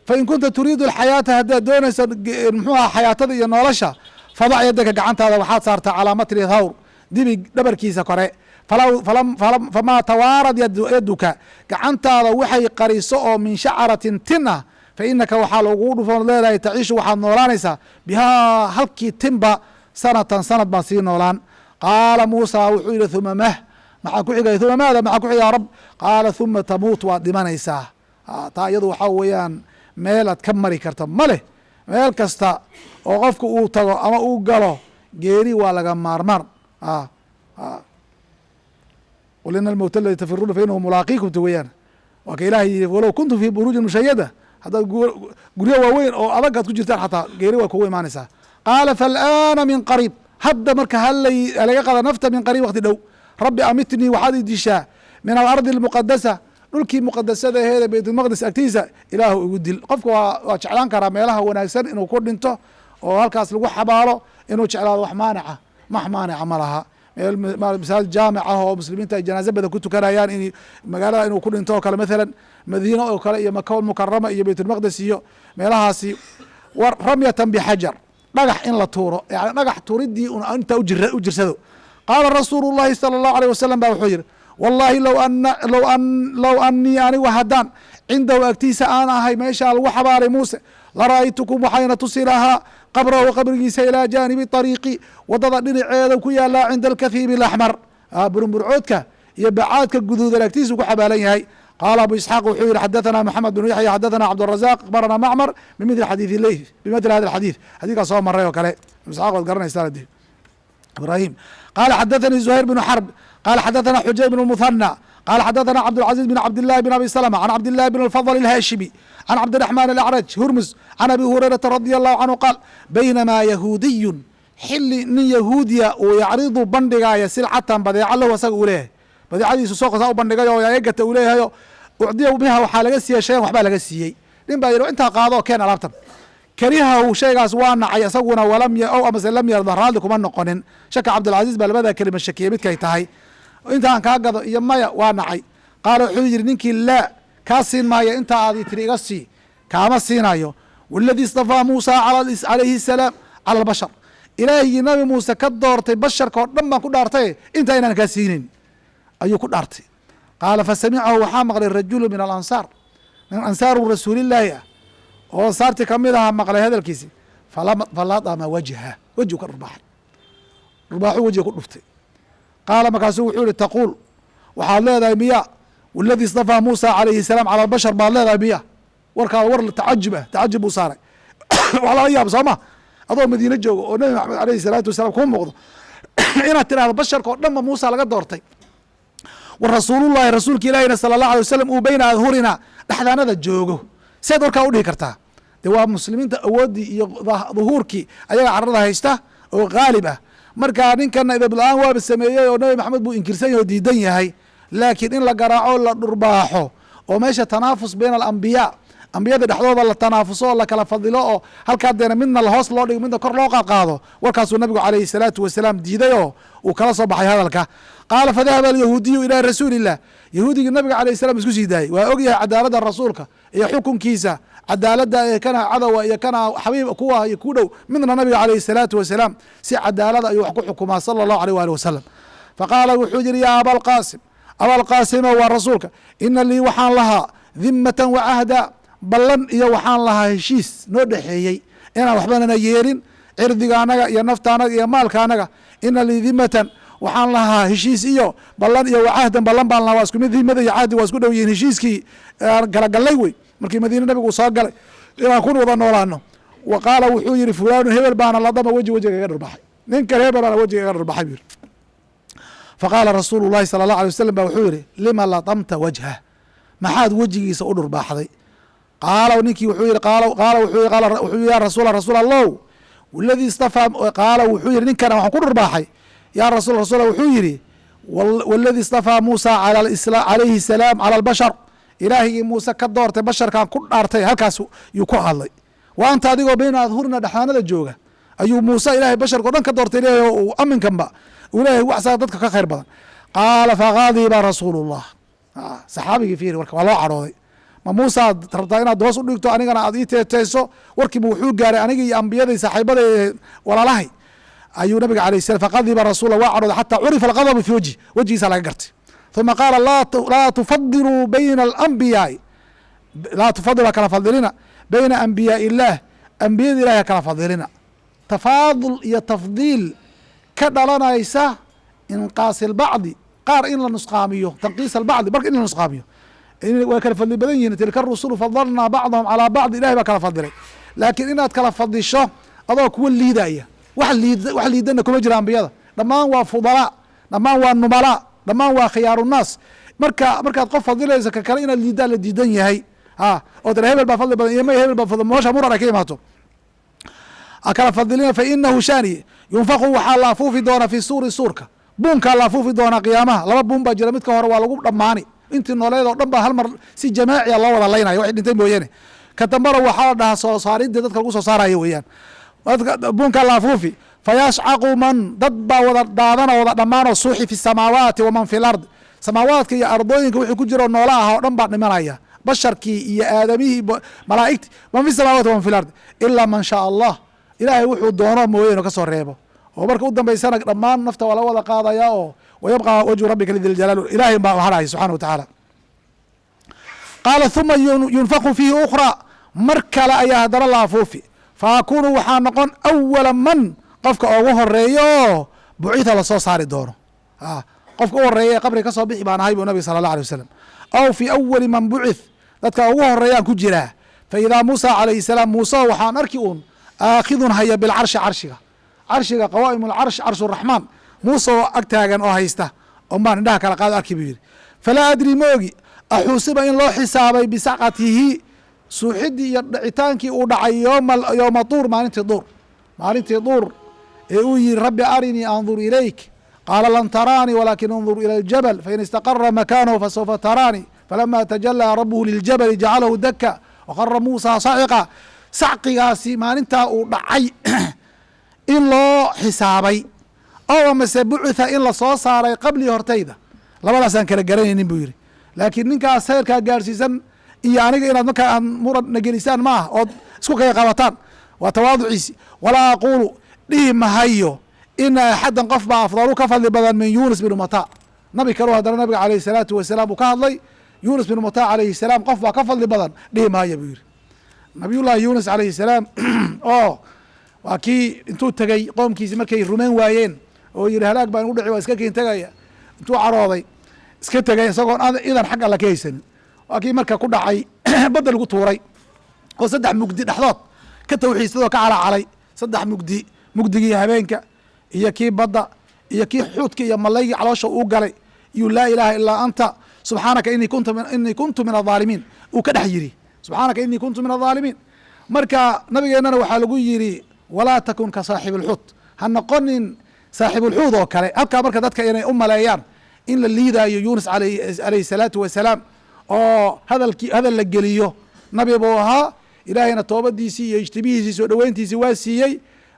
fain kunta turiidu alxayaata haddaad doonayso muxuu aha xayaatada iyo nolosha fadac yadaka gacantaada waxaad saartaa calaa matri thawr dibi dhabarkiisa kore famaa tawaarad yaduka gacantaada waxay qariso oo min shacaratin tin ah fa inaka waxaa lagugu dhufoon leedahay taciishu waxaad noolaanaysaa bihaa halkii tinba sanatan sanad baan sii noolaan qaala muusa wuxuu yihi huma maxaa ku xigay huma maada maxaa ku xigay ya rab qaala huma tamuut waad dhimanaysaa taa iyadu waxaa weeyaan meel aad ka mari karta ma leh meel kasta oo qofka uu tago ama uu galo geeri waa laga maarmaan qul ina almowta aladi tafiruuna fa inahu mulaaqiikum ta weyaan waa ka ilahay yihi walow kuntum fii buruujin mushayada haddaad guryo waaweyn oo adag aad ku jirtaan xataa geeri waa kugu imaanaysaa qaala faalaana min qariib hadda marka halaga qada nafta min qariib waqti dhow rabbi amitnii waxaad i dishaa min alardi almuqadasa dhulkii muqadasada aheede baytulmaqdis agtiisa ilaahu igu dil qofka waa jeclaan karaa meelaha wanaagsan inuu ku dhinto oo halkaas lagu xabaalo inuu jeclaado wax maanica ma laha masaajid jaamic ah oo muslimiinta ay janaaze badan ku tukanayaan in magaalada inuu ku dhinto oo kale maalan madiina oo kale iyo maka mukarama iyo baytulmaqdis iyo meelahaasi ramyatan bixajar dhagax in la tuuro yani dhagax tuuridii intaa u jirsado qaala rasuulu llahi sala allahu aleyh wasalam ba wuxuu yihi wallahi low anii anigu haddaan cindahu agtiisa aan ahay meeshaa lagu xabaalay muuse lara'aytukum waxayna tusi lahaa qabrahu qabrigiisa ilaa jaanibi طariiqi wadada dhinaceeda ku yaalaa cinda alkathiibi اlaxmar burburcoodka iyo bacaadka guduudan agtiisa ku xabaalan yahay qaala abu isxaaq wuxuu yihi xadathana maxamed bnu yaxya xadathana cabdالrazaq akbarana macmar bimithli xadiiثi leyth bimithli hada xadiiث xadiidkaas soo maray oo kale isxaaq waad garanaysaa ibrahim qaala xadathanii zuhayr bnu xarb qala xadathana xujay bn muhanى qala xadathana cabdالcaزيز bn cabdillahi bn abi slma can cabdillahi bn اlfضل الhaashimi can cabdiraxmaan alacraj hurmus can abi hurayrata radi allahu canhu qaal baynamaa yahuudiyu xili nin yahuudiya uu yacridu bandhigaaya silcatan badeeca lahu asaga uu leeyahay badeecadiisu sooqasaa u bandhigay oo yaegata uu leeyahayo ucdiya minha waxaa laga siiyey shayan waxbaa laga siiyey nin baa yidhi intaa qaado keen alaabtan karihahu shaygaas waa nacay isaguna amase lam yarda raalli kuma noqonin shaka cabdilcaziiz baa labadaa kelima shakiye midkay tahay intaan kaa gado iyo maya waa nacay qaala wuxuu yidhi ninkii laa kaa siin maayo intaa aadi tiri iga sii kaama siinayo waladii istafaa muusa calayhi salaam cala albashar ilaahigii nabi muuse ka doortay basharka oo dhan baan ku dhaartay intaa inaan kaa siinin ayuu ku dhaartay qaala fasamicahu waxaa maqlay rajulu min alansaar min ansaaru rasuulillaahi ah oo ansaartii kamid aha maqlay hadalkiisi faladama wajha wejigu ka dhurbaaxay dhurbaaxu wejiga ku dhuftay qaala markaasuu wuxuu yihi taquul waxaad leedahay miya waladii istafaa muusa calayhi salaam cala albashar baad leedahay miya warkaada war tacajub buu saaray wax lala yaaba soo ma adoo madiine joogo oo nabi maxamed alayhi salaatu wasalaam kuu muuqdo inaad tirahdo basharka oo dhanba muusa laga doortay wa rasuulullahi rasuulka ilaahina sala allah alay wasalam uu beyna adhurina dhexdaanada joogo seed warkaa udhihi kartaa de waa muslimiinta awooddii iyo duhuurkii ayaga carada haysta oo haalib ah markaa ninkana idabla-aan waaba sameeyey oo nabi maxamed buu inkirsan yahy oo diidan yahay laakiin in la garaaco la dhurbaaxo oo meesha tanaafus bayna alambiyaa ambiyada dhexdooda la tanaafuso oo la kala fadilo oo halkaa deena midna hoos loo dhigo midna kor loo qaadqaado warkaasuu nabigu calayhi salaatu wasalaam diiday oo uu kala soo baxay hadalka qaala fadahaba alyahuudiyu ilaa rasuuli illah yahuudigii nabiga alayh salam isku sii daayey waa ogyahay cadaaladda rasuulka iyo xukunkiisa cadaaladda ee kana cadowa iyo kana xabiib kuwa iyo ku dhow midna nabiga calayhi salaatu wasalaam si cadaalada ayuu wax ku xukumaa sala allahu aleyh waali wasalam faqaala wuxuu yihi yaa abaalqaasim abaalqaasimo waa rasuulka ina lii waxaan lahaa dhimatan wa cahda ballan iyo waxaan lahaa heshiis noo dhexeeyey inaan waxbanana yeelin cirdiga anaga iyo nafta anaga iyo maalka anaga ina lii dhimatan waxaan lahaa heshiis iyo ballan iyo wacahdan ballan baan lahaa waa isku mid dhimada iyo cahdi waa isku dhow yihiin heshiiskii kala gallay wey markii madiine nabigu soo galay inaan kun wada noolaano wa qaala wuxuu yihi fulaanu hebel baana ladama wejiga iga dhirbaxay ninkan hebelaana wejiga iga dhirbaxay buu yihi faqaala rasuulu llahi sala allah alay wasalam ba wuxuu yihi lima ladamta wajhah maxaad wejigiisa u dhurbaaxday qaala ninkii wuxuu yihi wuxuu yihi ya rasuul allow waladii istafaa qaala wuxuu yihi ninkana waxaan ku dhurbaaxay yaa rasuul wuxuu yidhi waladii istafaa muusa calayhi salaam cala albashar ilaahigii muuse ka doortay basharkan ku dhaartay halkaas yuu ku hadlay wa anta adigoo bayna adhurina dhexaanada jooga ayuu muuse ilahay basharka o dhan ka doortay ilahay uu aminkanba ilahay waxsaa dadka ka khayr badan qaala faqadiba rasuulu llah saxaabigii fiiri warka waa loo cadhooday ma muusaad rabtaa inaad hoos u dhigto anigana aad ii teeteyso warkiiba wuxuu gaaray aniga iyo ambiyaday saaxiibada walaalahay ayuu nabiga alayh salam faqadiba rasuul waa cadhooday xataa curifa alqadabu fi wajhi wejigiisa laga gartay uma qaala laa tufadiluu bayna alambiyaai laa tufadilu ha kala fadilina bayna ambiyaai illaah ambiyada ilahi ha kala fadilina tafaadul iyo tafdiil ka dhalanaysa inqaasi albacdi qaar in la nusqaamiyo tanqiis albacdi marka in la nusqaamiyo way kala fadli badan yihin tilka rusulu fadalnaa bacdahum calaa bacdi ilahi baa kala fadilay laakiin inaad kala fadisho adoo kuwa liidaya wax liidana kuma jira ambiyada dhammaan waa fudalaa dhammaan waa numalaa dhammaan waa khiyaaru naas markaad qof fadilayso ka kale inaad liidaa la diidan yahay oo tira hebel baa fadli badan iyo may hebel baa fadli moosha murar ay ka imaato kala fadilina fainahu shani yunfaqu waxaa la afuufi doonaa fi suuri suurka buunkaa la afuufi doonaa qiyaamaha laba buun baa jira midka hore waa lagu dhammaani intii nooleed oo dhan baa hal mar si jamaaciya loo wada laynaya waxay dhintay mooyaane ka dambana waxaa la dhahaa soo saaridii dadka lagu soo saarayo weeyaan buunkaa la afuufi fayashcaqu man dad baa wada dhaadana wada dhammaanoo suuxi fi samaawaati waman fi lard samaawaadka iyo ardooyinka wixii ku jiro noola ah oo dhan baa dhimanaya basharkii iyo aadamihii malaa'igti man fi samaawaati waman fi lard ilaa man shaa allah ilaahay wuxuu doono mooye inu ka soo reebo oo marka u dambaysana dhammaan nafta waa laga wada qaadaya oo wayabqa wajhu rabbika lidiljalal ilahay baa haraya subxana wa tacaala qaala huma yunfaqu fiihi ukhraa mar kale ayaa haddana la afuufi faakunu waxaa noqon awala man qofka ugu horeeyo bucitha lasoo saari doono qofka u horeeya ee qabriga ka soo bixi baan ahay buu nabiga sala allah alay wasalam aw fi awali man bucith dadka ugu horeeyaan ku jiraa fa idaa muusa calayhi salaam muuse waxaan arki uun aakhidun haya bilcarshi carshiga qawaa'im alcarsh carsh raxmaan muuse oo ag taagan oo haysta on baan indhaha kala qaado arki buu yidhi falaa adri ma ogi axuusiba in loo xisaabay bisacatihi suuxidii iyo dhicitaankii uu dhacay yooma duur maalintii duur ee uu yihi rabbi arinii andur ilayk qaala lan taraanii walaakin andur ila aljabal fain istaqara makaanahu fasawfa taraanii falama tajalaa rabuhu liljabali jacalahu daka waqara muusa saciqa sacqigaasi maalintaa uu dhacay in loo xisaabay oo amase bucitha in lasoo saaray qablii hortayda labadaasaan kala garanaynin buu yidhi laakiin ninkaas heerkaa gaarsiisan iyo aniga inaad markaa aad muran nagelisaan ma ah ood isku kaya qabataan waa tawaaduciisi walaa aquulu dhihi mahayo ina axadan qof baa afdalu ka fadli badan min yunis binu mata nabi kaleu haddana nabiga alayhi salaatu wasalaam uu ka hadlay yunis binu mata alayhi salaam qof baa ka fadli badan dhihi mahaya buu yidhi nabiyullahi yunis alayhi salaam oo waa kii intuu tegey qoomkiisi markay rumayn waayeen oo yihi halaag baan igu dhici waa iska kiin tegaya intuu carooday iska tegay isagoon idan xag alla ka haysanin waa kii marka ku dhacay badda lagu tuuray oo saddex mugdi dhexdood ka tawxiidsadoo ka calacalay saddex mugdigii habeenka iyo kii badda iyo kii xuudka iyo malaygii caloosha uu galay iyo laa ilaaha ilaa anta subxaanaka inii kuntu min aaalimiin uu ka dhex yiri subxaanaka inii kuntu min aaalimiin marka nabigeennana waxaa lagu yidhi walaa takun ka saaxib alxuud ha noqonin saaxibulxuud oo kale halkaa marka dadka inay u maleeyaan in la liidaayo yuunus alayhi salaatu wasalaam oo hadal la geliyo nabi buu ahaa ilaahayna toobadiisii iyo ijtibihiisii soo dhoweyntiisii waa siiyey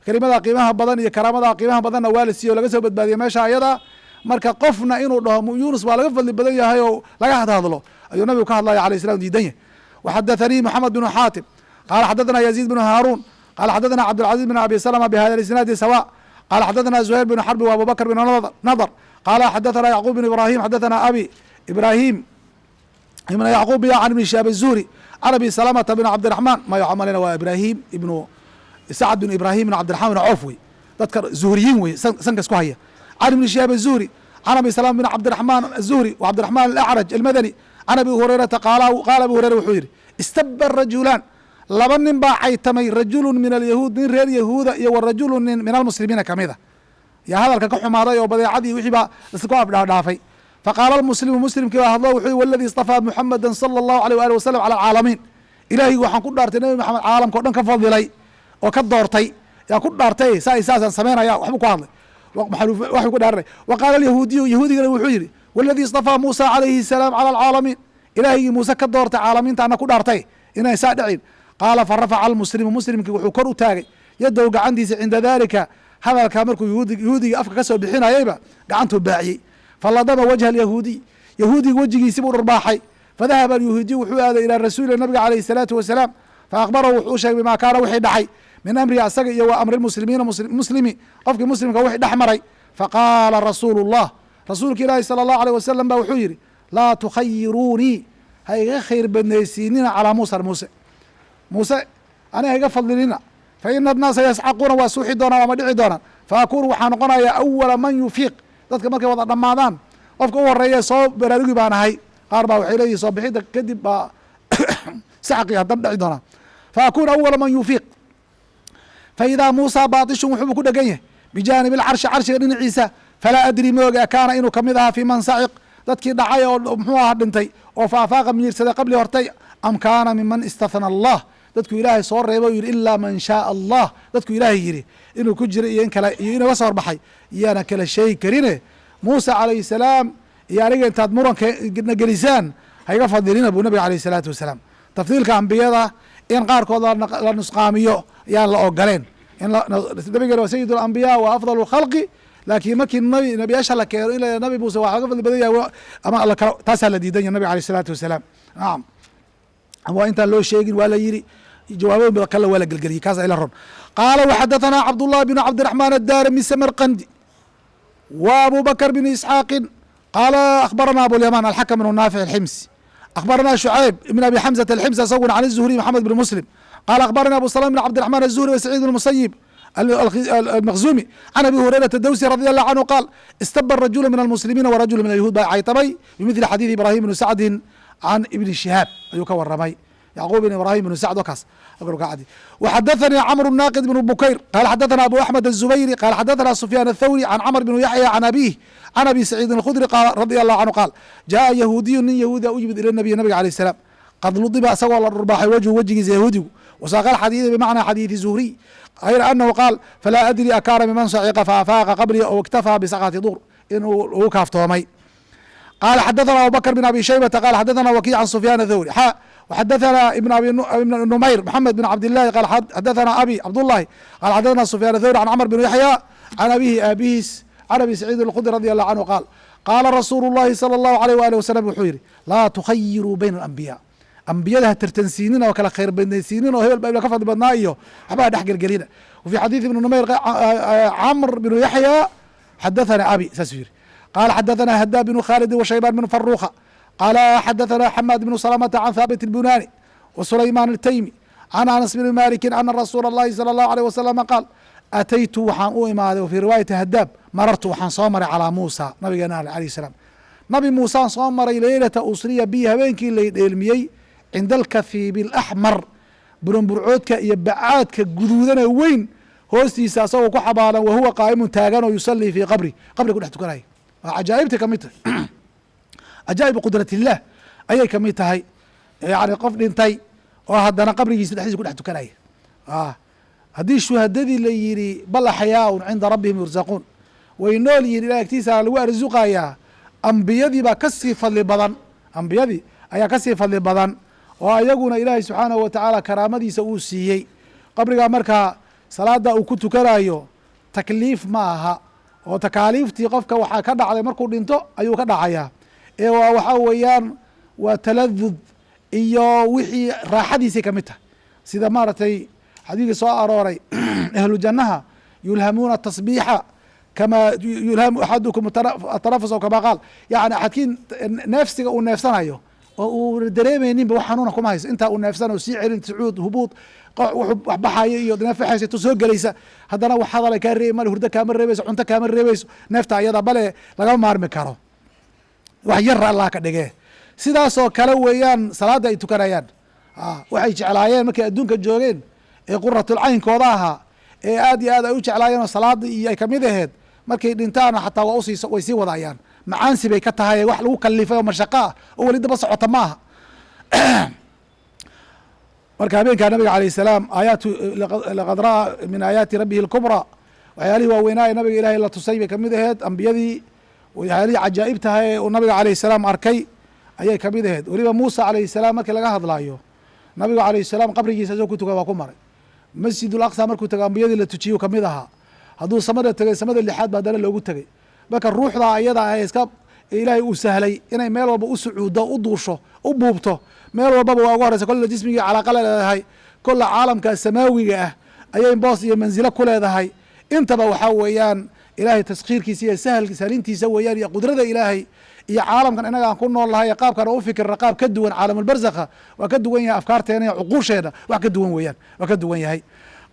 kelimada qiimaha badan iyo karaamada qiimaha badanna waa la siiyey o laga soo badbaadiyey meesha ayada marka qofna inuu dhaho yuunus waa laga fadli badan yahay oo laga hadhadlo ayuu nabigu ka hadlaya alayh salam diidan yahy waxadathanii moxamed binu xaatim qaala xadathana yaziid bnu haaruun qala xadathana cabdilcaziz bn abi salma bihada isnaadi sawa qala xadathana zuhayr bn xarbi w abubakr bn nadr qala xadathana yacquub bn ibrahim xadathana abi ibrahim ibn yacquub ya can ibn shihaab الzuhri can abi salamata bn cabdiraxman ma malina waa ibrahim ibnu sacd bn ibrahim bn cabdiraxman bn cawf wey dadka zuhriyiin wey sanka isku haya can ibn shihaab الzuhri can abi salama bn cabdiraxman الzuhri w cabdiraxman alacraj almadani can abi hurayrata qaala abi hureyra wuxuu yihi istaba rajulaan laba nin baa caytamay rajulu min alyahuud nin reer yahuuda iyo wa rajulu nin min almuslimiina kamida yaa hadalka ka xumaaday oo badeecadii wixii baa isku afdhaafay faqaala almuslimu muslimkii baa hadlo wuxuu waladi istafaa muxameda sala allahu alيh wali wasalam cala alcaalamiin ilaahay waxaan ku dhaartay nebi maxamed caalamka o dhan ka fadilay oo ka doortay yaa ku dhaartay saasaan samaynaya waxbuu ku hadlay waxuu ku dhaaranay wa qaala alyahuudiyu yahuudigana wuxuu yidhi waladii istafaa muusa calayhi salaam cala alcaalamiin ilaahigii muuse ka doortay caalamiintaana ku dhaartay inay saa dhicin qaala fa rafaca almuslimu muslimkii wuxuu kor u taagay yadow gacantiisa cinda dalika hadalkaa markuu yahuudigii afka ka soo bixinayayba gacantuu baaciyey faladama wajha alyahuudiy yahuudiga wejigiisii buu dharbaaxay fadahaba alyahuudiyu wuxuu aaday ilaa rasuuli nabiga calayhi salaatu wasalaam faakbarahu wuxuu u sheegay bimaa kaana wixii dhacay min amrihi asaga iyo wa amri lmuslimiina muslimi qofkii muslimka wixii dhex maray faqaala rasuulu llah rasuulka ilaahi sala allahu aleyh wasalam ba wuxuu yidhi laa tukhayiruunii ha iga khayr badnaysiinina calaa muusa muuse aniga iga fadlinina fa ina annaasa yascaquuna waa suuxi doonaan ama dhici doonaan fa akuunu waxaa noqonaya awala man yufiiq dadka markay wada dhammaadaan qofka u horeeya soo baraarugi baan ahay qaar baa waxay leeyihin soo bixidda kadib baa sacqi haddana dhici doonaan fa akuunu awala man yufiiq fa idaa muusa baatishun wuxuubu ku dhegan yahay bijaanibi alcarshi carshiga dhinaciisa falaa adri mooga kaana inuu kamid ahaa fii man saciq dadkii dhacay oo muxuu ahaa dhintay oo faafaaqa miyiirsaday qabli hortay am kaana miman istahna allah dadku ilaahay soo reeba o yidhi ilaa man shaaa allah dadku ilaahay yidhi inuu ku jira iyo in kale iyo inuu ga soo horbaxay iyaana kala sheegi karine muusa calayhi salaam iyo aniga intaad muranka na gelisaan hayga fadilina buu nabiga alayh salaatu wasalaam tafdiilka ambiyada in qaarkood la nusqaamiyo yaan la ogoleen nabigeena waa sayid alambiya wa afdal khalqi laakiin markii nabiyaasha la keeno in nabi muuse waa laga fadli badan yahay ama taasaa la diidan yahy nabiga alayh salaatu wasalaam nacam waa intaan loo sheegin waa la yidhi jawaabo kale waa la gelgeliyey kaas ila ron qaala waxadaثana cabdullahi bn cabdiraxmaan addarimi samarqandi wa abu bakr bn isxaaqin qaala akhbarana abulyaman alxakm bn naafic alximsi akhbarana shucayb ibn abi xamزة alximsi asaguna can الzuhri maxamed bn muslim qala akhbarana abu salam bn cabdiraحman الzuhri wa sacيid bn musayib المخزومي عن أبي هريرة الدوسي رضي الله عنه قال استب الرجل من المسلمين ورجل من اليهود caytamay بمثل xadيث إبراهيم بن سعد عن iبن شهاaب ayuu ka waramay يعقوب بن إبراهيم بن سعد وkaas وxdثني cمر الناqد بن بكير قال xdثنا أبو أحمد الزبيري قال xdثنا سفيان الثوري عن cمر بن يحيى عن أبيه عن أبي سعيد الخdري رضي الله عنه قال جاء يهوudiي nin yahuuda u yimid ilى النبي نبga عليه السلام qad ludiba isagoo la dhurbaaxay wجهu wejigiisa yahuudigu وsاq الxadيiث بمعنى xadيiثi زهري غayr أنhu qاal falaa adrي akaana miman saciqa faafaaqa qabli ou اktafىa bsakati dur inuu ugu kaaftoomay qala xadaثna abubakr بn abi shaybةa qala xadaثna wkiع can sufyaan الthawri وxadaثna ibn numayr mxamed بn cabdالlahi qal xadaثna abi cabdالlahi qala xadaثna sufyaan الthawri can cmr بn yaحyى can abihi aabihiis can abi saciid الkhudri radي الlah canhu qaal qaala rasuulu الlahi salى الlahu عalيه walih wasalam wuxuu yihi laa tukhayiruu bayna الأnbiya ambiyada ha tartansiinin oo kala khayr badnaysiinin oo hebel ba ka fadli badnaa iyo waxbaa dhex gelgelina wفي xadiiث ibn numayr cmr بn yaحyى xadaثna abi saasuu yihi qala xadaثna hada بن khaalidi وshaybaan بن faruka qala xadaثna xmad بن سلمةa can haabit الbunani وsulayman الtaymi can anas bn maliki ana rasuula الlahi salى الlahu عalيه waslama qaal ataytu waxaan u imaaday fii riwaayati hadaab marartu waxaan soo maray calىa muusa nabigeena alayh الsalaam nabi muusaan soo maray leylata usriya bi habeenkii lay dheelmiyey cinda alkahiib اlaxmar burunburcoodka iyo bacaadka guduudana weyn hoostiisa asagoo ku xabaalan wahuwa qaa'imun taagan oo yusalii fii qabri qabri ku dhex tukanaya waa cajaa'ibta kamid tahay cajaa'ibu qudrat illah ayay kamid tahay yani qof dhintay oo haddana qabrigiisa dhexdiisa ku dhex tukanaya haddii shuhadadii la yidhi bal axyaaun cinda rabbihim yursaquun way nool yihin ilah agtiisa lagu arsuqayaa ambiyadii baa kasii fadli badan ambiyadii ayaa kasii fadli badan oo ayaguna ilaahay subxaanahu watacaala karaamadiisa uu siiyey qabrigaa markaa salaada uu ku tukanayo takliif ma aha oo takaaliiftii qofka waxaa ka dhacday markuu dhinto ayuu ka dhacayaa ee waxaa weeyaan waa taladud iyo wixii raaxadiisay kamid tahay sida maaragtay xadiidkii soo arooray ahlu jannaha yulhamuuna tasbiixa kama yulhamu axadukum atanafus o kama qaal yani axadkiin neefsiga uu neefsanayo oo uu dareemayninba wax xanuuna kuma hayso intaa uu neefsanayo sii celin sucuud hubuud wuxuu waxbaxaya iyo neefexaysa tu soo gelaysa haddana wax hadala kaa reebi male hurdo kaama reebayso cunto kaama reebayso neefta ayada bale lagama maarmi karo wax yar allah ka dhigee sidaasoo kale weeyaan salaada ay tukanayaan waxay jeclaayeen markay adduunka joogeen ee quratul caynkooda ahaa ee aad iyo aad ay u jeclaayeen oo salaada iyo ay kamid aheed markay dhintaana xataa waa way sii wadayaan macaansi bay ka tahay wax lagu kalifay oo mashaqo ah oo weli daba socota ma aha marka habeenkaa nabiga alayh salaam aayaatu laqad ra'aa min aayaati rabbihi اlkubraa waxyaalihii waaweynaa ee nabiga ilaahay la tusay bay kamid aheed ambiyadii waxyaalihii cajaa'ib tahay ee uu nabiga alayh salaam arkay ayay kamid aheed weliba muusa alayhi salaam markii laga hadlaayo nabigu alayh salaam qabrigiisa isagoo ku tuka waa ku maray masjid ulaqsa markuu tago ambiyadii la tujiyo kamid ahaa hadduu samada tegay samada lixaad ba haddana loogu tegay marka ruuxda iyada ah iska ilaahay uu sahlay inay meel walba u sucuuddo u duusho u buubto meel walbaba waa ugu horeysa kolla jismigii calaaqa leedahay kolla caalamka samaawiga ah ayay boos iyo manzilo ku leedahay intaba waxaa weeyaan ilaahay taskhiirkiisa iyo sahlintiisa weeyaan iyo qudrada ilaahay iyo caalamkan inaga aan ku nool nahay qaabkan u fikirna qaab ka duwan caalamulbarzakha waa ka duwan yahay afkaarteena iyo cuquusheena wax ka duwan weeyaan waa ka duwan yahay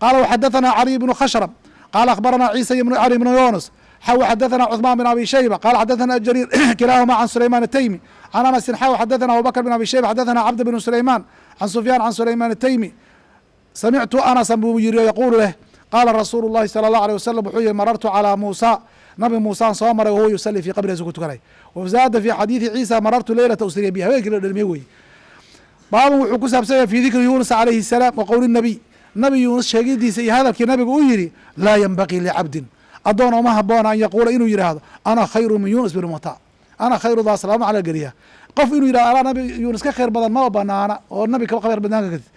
qaala waxadathana cali ibnu khashrab qaala akhbarana ciisa ibnu cali ibnu yunus xaw xadathana cuثmaan bin abi shayba qaala xadathana jariir kilaahuma can sulayman ataymi can anasin xaw xadathana abubakr bin abi shayba xadathana cabd bn sulayman can sufyaan can sulayman ataymi samictu anasan buu yiri yaquulu leh qaala rasuulu llahi salى اllahu alيه wasalam wuxuu yihi marartu calىa muusa nabi muusaan soo maray wahuwa yusalii fi qabrigiisa ku tukanay wazaada fi xadiidi ciisa marartu leylata usriya bi habeenkii la dhalmiye weye baabun wuxuu ku saabsan yahay fi dikri yuunus calayhi الsalaam wa qowli nabiy nabi yuunus sheegidiisa iyo hadalkii nabigu uu yihi laa yenbagii licabdin adoon oma haboona an yaquula inuu yidhaahdo ana khayru min yuunus bin mata ana khayrudaas lama cala geliya qof inuu yidhahdo anaa nabi yuunus ka khayr badan ma banaana oo nabi ka khayr badnaan kartid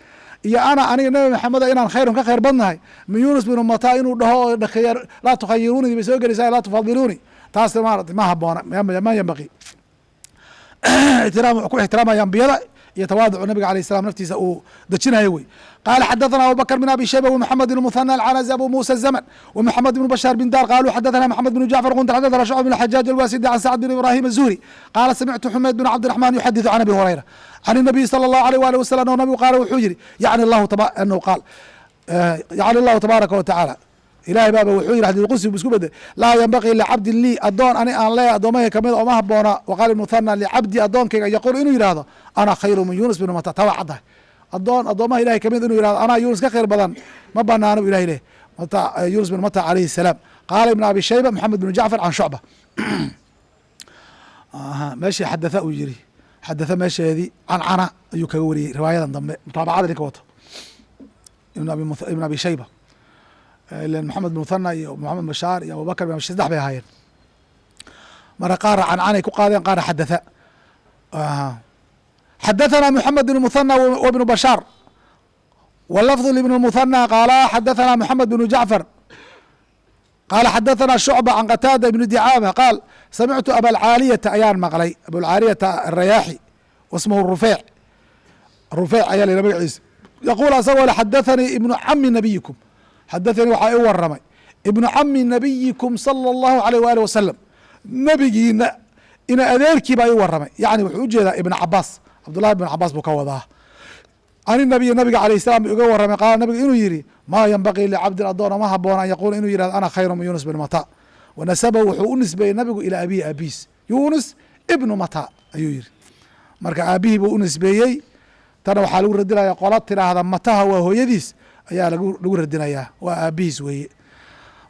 iyo ana aniga nabi maxamed inaan khayrun ka khayr badnahay min yuunus bin mata inuu dhaho oo dhakeeya laa tukhayiruuni bay soo gelaysaa laa tufadiluuni taas maarata ma haboona ma yanbaqi ku ixtiraamaya ambiyada iyo tawaaducu nabiga alayh salam naftiisa uu dejinayo wey qala xadathana abubakr bin abi shayba wمxamed bn muثanى alcanazi abu musa الzmn wمxamed bn bashaar bin dar qaluu xadathana mxamed bn jacfar qunta xadathana shucb bn xajaaj alwasidi can sacd bn ibrahim الzuhri qaala samictu xumeyd bn cabdiرaحman yuxadiثu can abi hurayra can الnabiy salى الlahu alيه walih wasalam o nabigu qaala wuxuu yihi yani lahu qaal yani allahu tabaaraka wa tacaala ilahay baaba wuxuu yihi xadis qudsi bu isku bedel laa yenbaqii licabdin lii adoon ani aan leeya addoomahay kamida oma haboona waqaala muthana licabdi addoonkayga yaquul inuu yidhaahdo ana khayru min yuunus bin mata tawa caddahay addoomaha ilahay kamid inuu yihahdo anaa yuunus ka khayr badan ma banaano ilahay leh yuunus bin mata alayhi الsalaam qaala ibn abi shayba maxamed bn jacfar can shucba meeshii xadatha uu yiri xadatha meesheedii cancana ayuu kaga wariyey riwaayadan dambe mutaabacada ninka wato ibn abi shayba ilan maxamed bin muthana iyo maxamed bashaar iyo abubakr bin abi saddex bay ahaayeen marka qaara cancanay ku qaadeen qaara xadatha xadaثna mحamed بن مثنى وبن bashاar wlfظ لبن المثنى qaala xadaثna mحamed بن jacfar qaala xadaثna شhucبة can qataada بn dicاamة qaal samictu abalcaaliyata ayaan maqlay abulcaaliyata الrayaaxi wasmhu rufeyc ayaa la magaciisa yaquul asagoo le xadaثanii ibnu cami nabiyikum xadaثanii waxaa i waramay ibnu cami nabiyikum salى الlahu عalيه wali wasalam nebigiina ina adeerkii baa i waramay yani wuxuu ujeedaa ibn cabaas cabdullahi bn cabaas buu ka wadaa can inabiyi nabiga alayh salam bu iga waramay qaala nabiga inuu yihi maa yenbaqii licabdin adoon oma haboona an yaquula inuu yihahdo ana khayru min yuunus bin mata wanasaba wuxuu u nisbeeyey nabigu ilaa abihi aabiis yuunus ibnu mata ayuu yihi marka aabihii buu u nisbeeyey tana waxaa lagu radinaya qola tiraahda mataha waa hooyadiis ayaa lagu radinayaa waa aabihiis weeye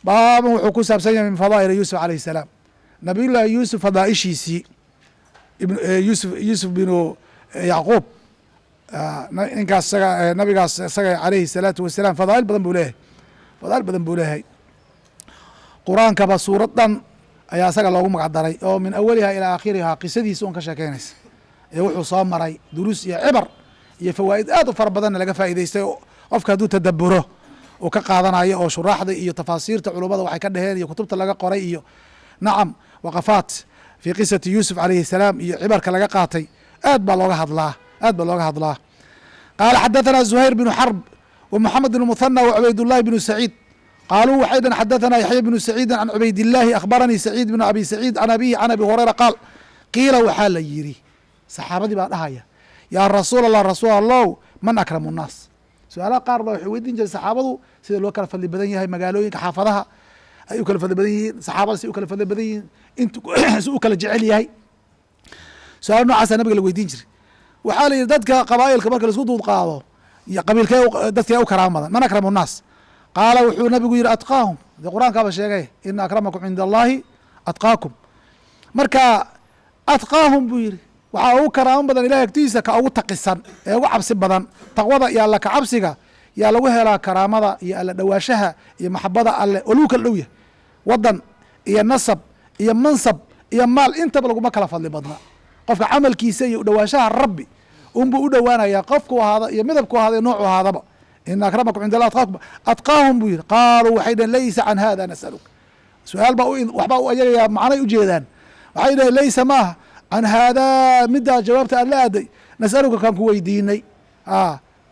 baaban wuxuu ku saabsan yahay min fadaa'il yuusuf alayh salaam nabiyullaahi yuusuf fadaaishiisii yuusuf binu yacquub ninkaas isaga nabigaas isaga alayhi الsalaatu wasalaam fadaail badan buu leeyahay qur-aankaba suurad dhan ayaa isaga loogu magac daray oo min awaliha ilaa aakhiriha qisadiisa un ka sheekeynaysa ee wuxuu soo maray duruus iyo cibar iyo fawaa'id aad u fara badanna laga faa'idaystay qofka hadduu tadaburo uu ka qaadanayo oo shuraaxda iyo tafaasiirta culummada waxay ka dheheen iyo kutubta laga qoray iyo nacam waqafaat fii qisati yuusuf alayhi الsalaam iyo cibarka laga qaatay aad baa looga hadlaa qaala xadaثna زuhayr bn xrb ومحamed بن مثنى وعubayd الlahi بن سacيid qaaluu waxay dhan xadaثna yaحya بن سacيidi can cubayd الlahi akhbaranii سacيid بn abi سacيid can abihi can abi hurayra qaal qiila waxaa la yiri saxaabadii baa dhahaya yaa rasuul الlah rasuul allow man akramu الnaas su-aalaha qaar ba waxay weydiin jiray saxaabadu sida loo kala fadli badan yahay magaalooyinka xaafadaha ay u kala fadli badan yihiin saxaabada si u kala fadli badan yihiin si u kala jecel yahay su-aal noocaasa nabiga la weydiin jiray waxaa la yidhi dadka qabaa'ilka marka laisku duud qaado iyo qabiilkee dadkee u karaama badan man akramu الnaas qaala wuxuu nabigu yihi atqaahum dee qur-aankaaba sheegay ina akramakum cinda allahi atqaakum marka atqaahum buu yihi waxaa ugu karaamo badan ilahay agtiisa ka ugu taqisan ee ugu cabsi badan. taqwada iyo alla ka cabsiga yaa lagu helaa karaamada iyo alla dhawaashaha iyo maxabada alle oo lagu kala dhow yahay. wadan iyo nasab iyo mansab iyo maal intaba laguma kala fadli badna. qofka camalkiisa iyo udhawaanshaha rabbi unbuu u dhowaanayaa, qofku ahaada iyo midabku ahaada iyo noocu ahaadaba. ina akramakum cinda allah atqaahum buu yihi. qaaluu waxay dhaheen laysa can hada nasaluk. su-aal baa waxbaa u ayagayaa macnay ujeedaan. waxay dhaheen laysa maaha can haadaa middaa jawaabta aad la aaday nasaluka kaan ku weydiinay.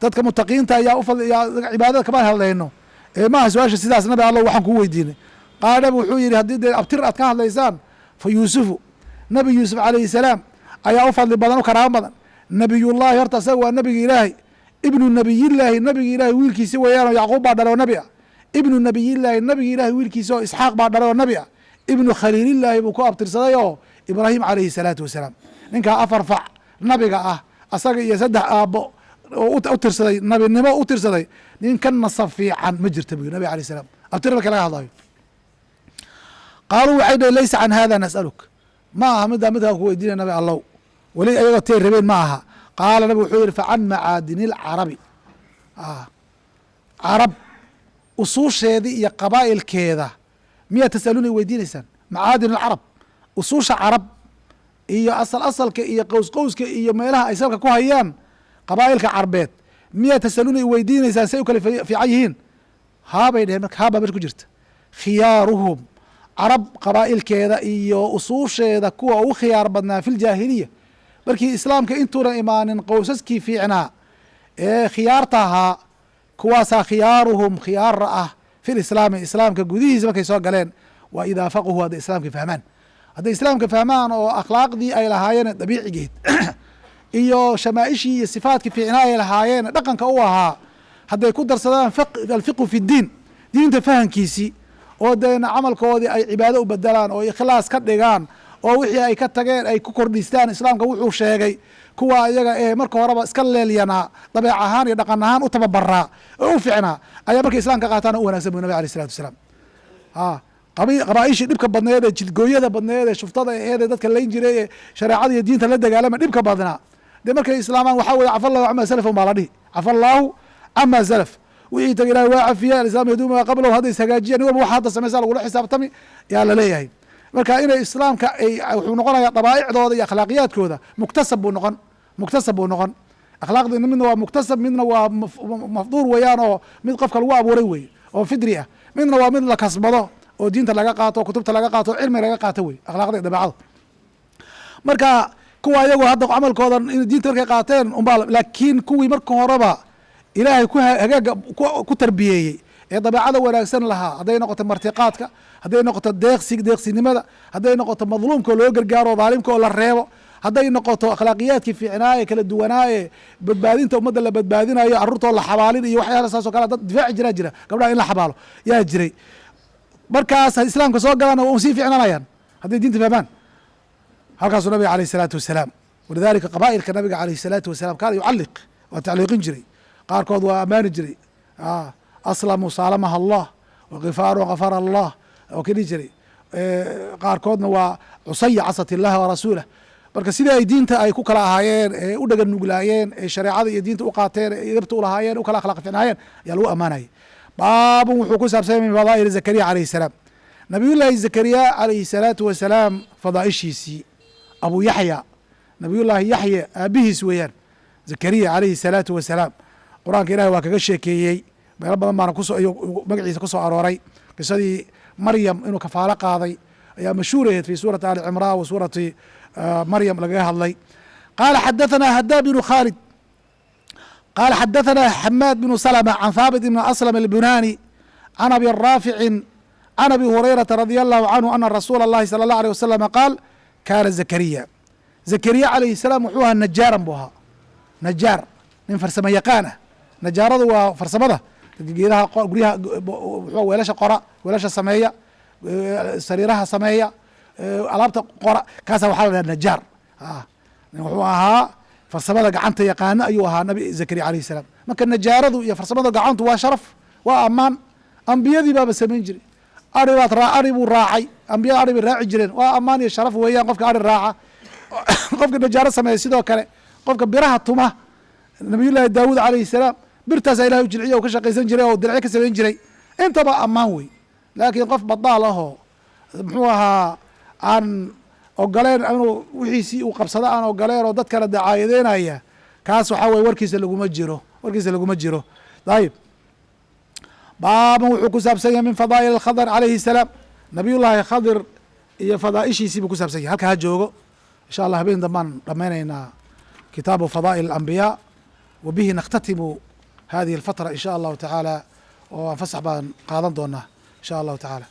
dadka mutaqiinta ayaa cibaadada kama hadlayno maaha su-aasha sidaas. nabi alla waxaan ku weydiinay. qaala nabi wuxuu yihi haddii dee abtir aad ka hadlaysaan fa yuusufu nabi yuusuf calayhi salaam ayaa u fadli badan, u karaamo badan. nabiyullahi horta isaga waa nabiga ilaahay, ibnu nabiyillaahi nabiga ilaahay wiilkiisi weeyaanoo yacquub baa dhalay oo nabi ah. ibnu nabiyillaahi nabiga ilaahay wiilkiisi oo isxaaq baa dhalay oo nabi ah. ibnu khaliilillaahi buu ku abtirsaday oo ibraahim calayhi salaatu wasalaam. ninkaa afar fac nabiga ah asaga iyo saddex aabbo oo u tirsaday nabinimo u tirsaday, nin ka nasab fiican ma jirta buu nabi alayh salaam. abtir marka laga hadlayo qaaluu waxay dhaheen laysa can hada nasaluk, ma aha midkaa ku weydiinay nabi allow, weli ayagoo tee rabeen ma aha. qaala nabi wuxuu yihi facan macaadini lcarabi, carab usuusheedii iyo qabaa'ilkeeda miyaa tasaluuna weydiinaysaan? macaadin alcarab, usuusha carab iyo asalka iyo qowska iyo meelaha ay salka ku hayaan qabaa'ilka carbeed miyaa tasaluuna weydiinaysaan say u kala fiican yihiin? haabay dheheen. marka haabaa meesha ku jirta. khiyaaruhum, carab qabaa'ilkeeda iyo usuusheeda kuwa ugu khiyaar badnaa fi ljaahiliya, markii islaamka intuuna imaanin qowsaskii fiicnaa ee khiyaarta ahaa, kuwaasaa khiyaaruhum khiyaara ah fi lislaami, islaamka gudihiisa markay soo galeen. wa idaa faqahu hadday islaamka fahmaan, hadday islaamka fahmaan oo akhlaaqdii ay lahaayeen dabiicigeed iyo shamaaishii iyo sifaadkii fiicnaa ay lahaayeen dhaqanka u ahaa, hadday ku darsadaan alfiqhu fi ddiin, diinta fahankiisii, oo deena camalkoodii ay cibaado u bedelaan oo ikhlaas ka dhigaan oo wixii ay ka tageen ay ku kordhistaan islaamka wuxuu sheegay, kuwa iyaga marka horeba iska leelyanaa dabeec ahaan iyo dhaqan ahaan u tababaraa oo u ficnaa ayaa markay islaamka qaataan u wanagsan bu nabi aleh isalatu wasalaam. qabaaishii dhibka badneed ee jidgooyada badneed ee shuftada aheed ee dadka layn jiray ee shareecada iyo diinta la dagaalama dhibka badnaa, dee markay islaamaan waxaa weye cafa allahu cama salaf baa la dhihi. cafa allaahu cama salaf, wixii taga ilahi waa cafiya, alislaam yaduumu maa qablahu, hadday ishagaajiyan nin walba waxa hadda samaysa lagula xisaabtami yaa laleeyahay. marka inay islaamka wuxuu noqonaya dabaa'icdooda iyo akhlaaqiyaadkooda muktasab buu noqon. akhlaaqdi midna waa muktasab, midna waa mafduur weeyaan oo mid qofka lagu abuuray weye oo fidri ah, midna waa mid la kasbado oo diinta laga qaato, kutubta laga qaato, cilmi laga qaato wey akhlaaqda dabeecada. marka kuwa iyagu hadda camalkooda diinta markay qaateen unbaa, laakiin kuwii marka horeba ilaahay hagaaga ku tarbiyeeyey ee dabeecada wanaagsan lahaa, hadday noqoto martiqaadka, hadday noqoto deeqsinimada, hadday noqoto madluumka oo loo gargaaro, dhaalimka oo la reebo, hadday noqoto akhlaaqiyaadkii fiicnaaye kala duwanaaye badbaadinta ummadda la badbaadinayo, carruurtoo la xabaalin iyo waxyaala saas o kale dad difaaci jira gabdhaha in la xabaalo yaa jiray. markaas islaamka soo galaan waa sii ficnanayaan hadday diinta fahmaan. halkaasuu nabiga alayh الsalaatu wasalaam. walidalika qabaa'ilka nabiga alayh الsalaatu wasalaam kaana yucaliq, waa tacliiqin jiray, qaarkood waa ammaani jiray. aslamuu saalamaha allah, wakifaaru gafara allah oo ka dhihi jiray. qaarkoodna waa cusaya casat illahi warasuulah. marka sidii ay diinta ay ku kala ahaayeen ee u dhagan nuglaayeen ee shareecada iyo diinta u qaateen ee dabta ulahaayeen u kala akhlaaq ficnaayeen ayaa lagu ammaanayay. baabun wuxuu ku saabsanya min fadaa'il zakariya alayhi salaam. nabiyullaahi zakariya alayhi salaatu wasalaam fadaaishiisii. abu yaxya, nabiyullaahi yaxya aabihiis weeyaan zakariya alayhi salaatu wasalaam. qur-aanka ilahi waa kaga sheekeeyey meelo badan baana magaciisa ku soo arooray. qisadii maryam inuu kafaalo qaaday ayaa mashhuuraheed fi suurati ali cimraan wa suurati maryam lagaga hadlay. qaala xadaثana hadaab bnu khaalid qaala xadaثana xamaad bnu slmة can haabit bn aslm اlbunani can abi raafici can abi hurayrata radi allahu canhu ana rasuula اllahi salى اlه alيه wasalam qaal kaana zakariya calayhi الsalaam wuxuu ahaa najaaran buu ahaa. najaar nin farsamo yaqaan ah. najaaradu waa farsamada geedaha guryaha weelasha qora, weelasha sameeya, sariiraha sameeya, alaabta qora, kaasa waxaa la dhaha najaar. wuxuu ahaa farsamada gacanta yaqaano ayuu ahaa nabi zakariya alayh الsalaam. marka najaaradu iyo farsamada gacantu waa sharaf, waa ammaan. ambiyadii baaba samayn jiray. ari buu raacay, ambiyada ari bay raaci jireen, waa ammaan iyo sharaf weeyaan qofka ari raaca qofka najaaro sameeya sidoo kale qofka biraha tuma nabiyullaahi daawuud calayhi salaam birtaasaa ilahay u jilciya oo ka shaqaysan jiray oo diracyo ka samayn jiray intaba ammaan wey laakiin qof badaal ahoo muxuu ahaa aan ogoleen inuu wixiisii uu qabsado aan ogoleen oo dad kale dacaayadeynaya kaas waxaa weye warkiisa laguma jiro ayib baaban wuxuu ku saabsan yahay min fadaa'il khadr calayhi salaam nabiyullaahi khadir iyo fadaaishiisii buu ku saabsan yahay halka ha joogo insha allah habeen dambaan dhammaynaynaa kitaabu fadaa'il alambiyaa wa bihi nakhtatimu hadihi alfatra in sha allahu tacaala oo aan fasax baan qaadan doonaa in sha allahu tacaala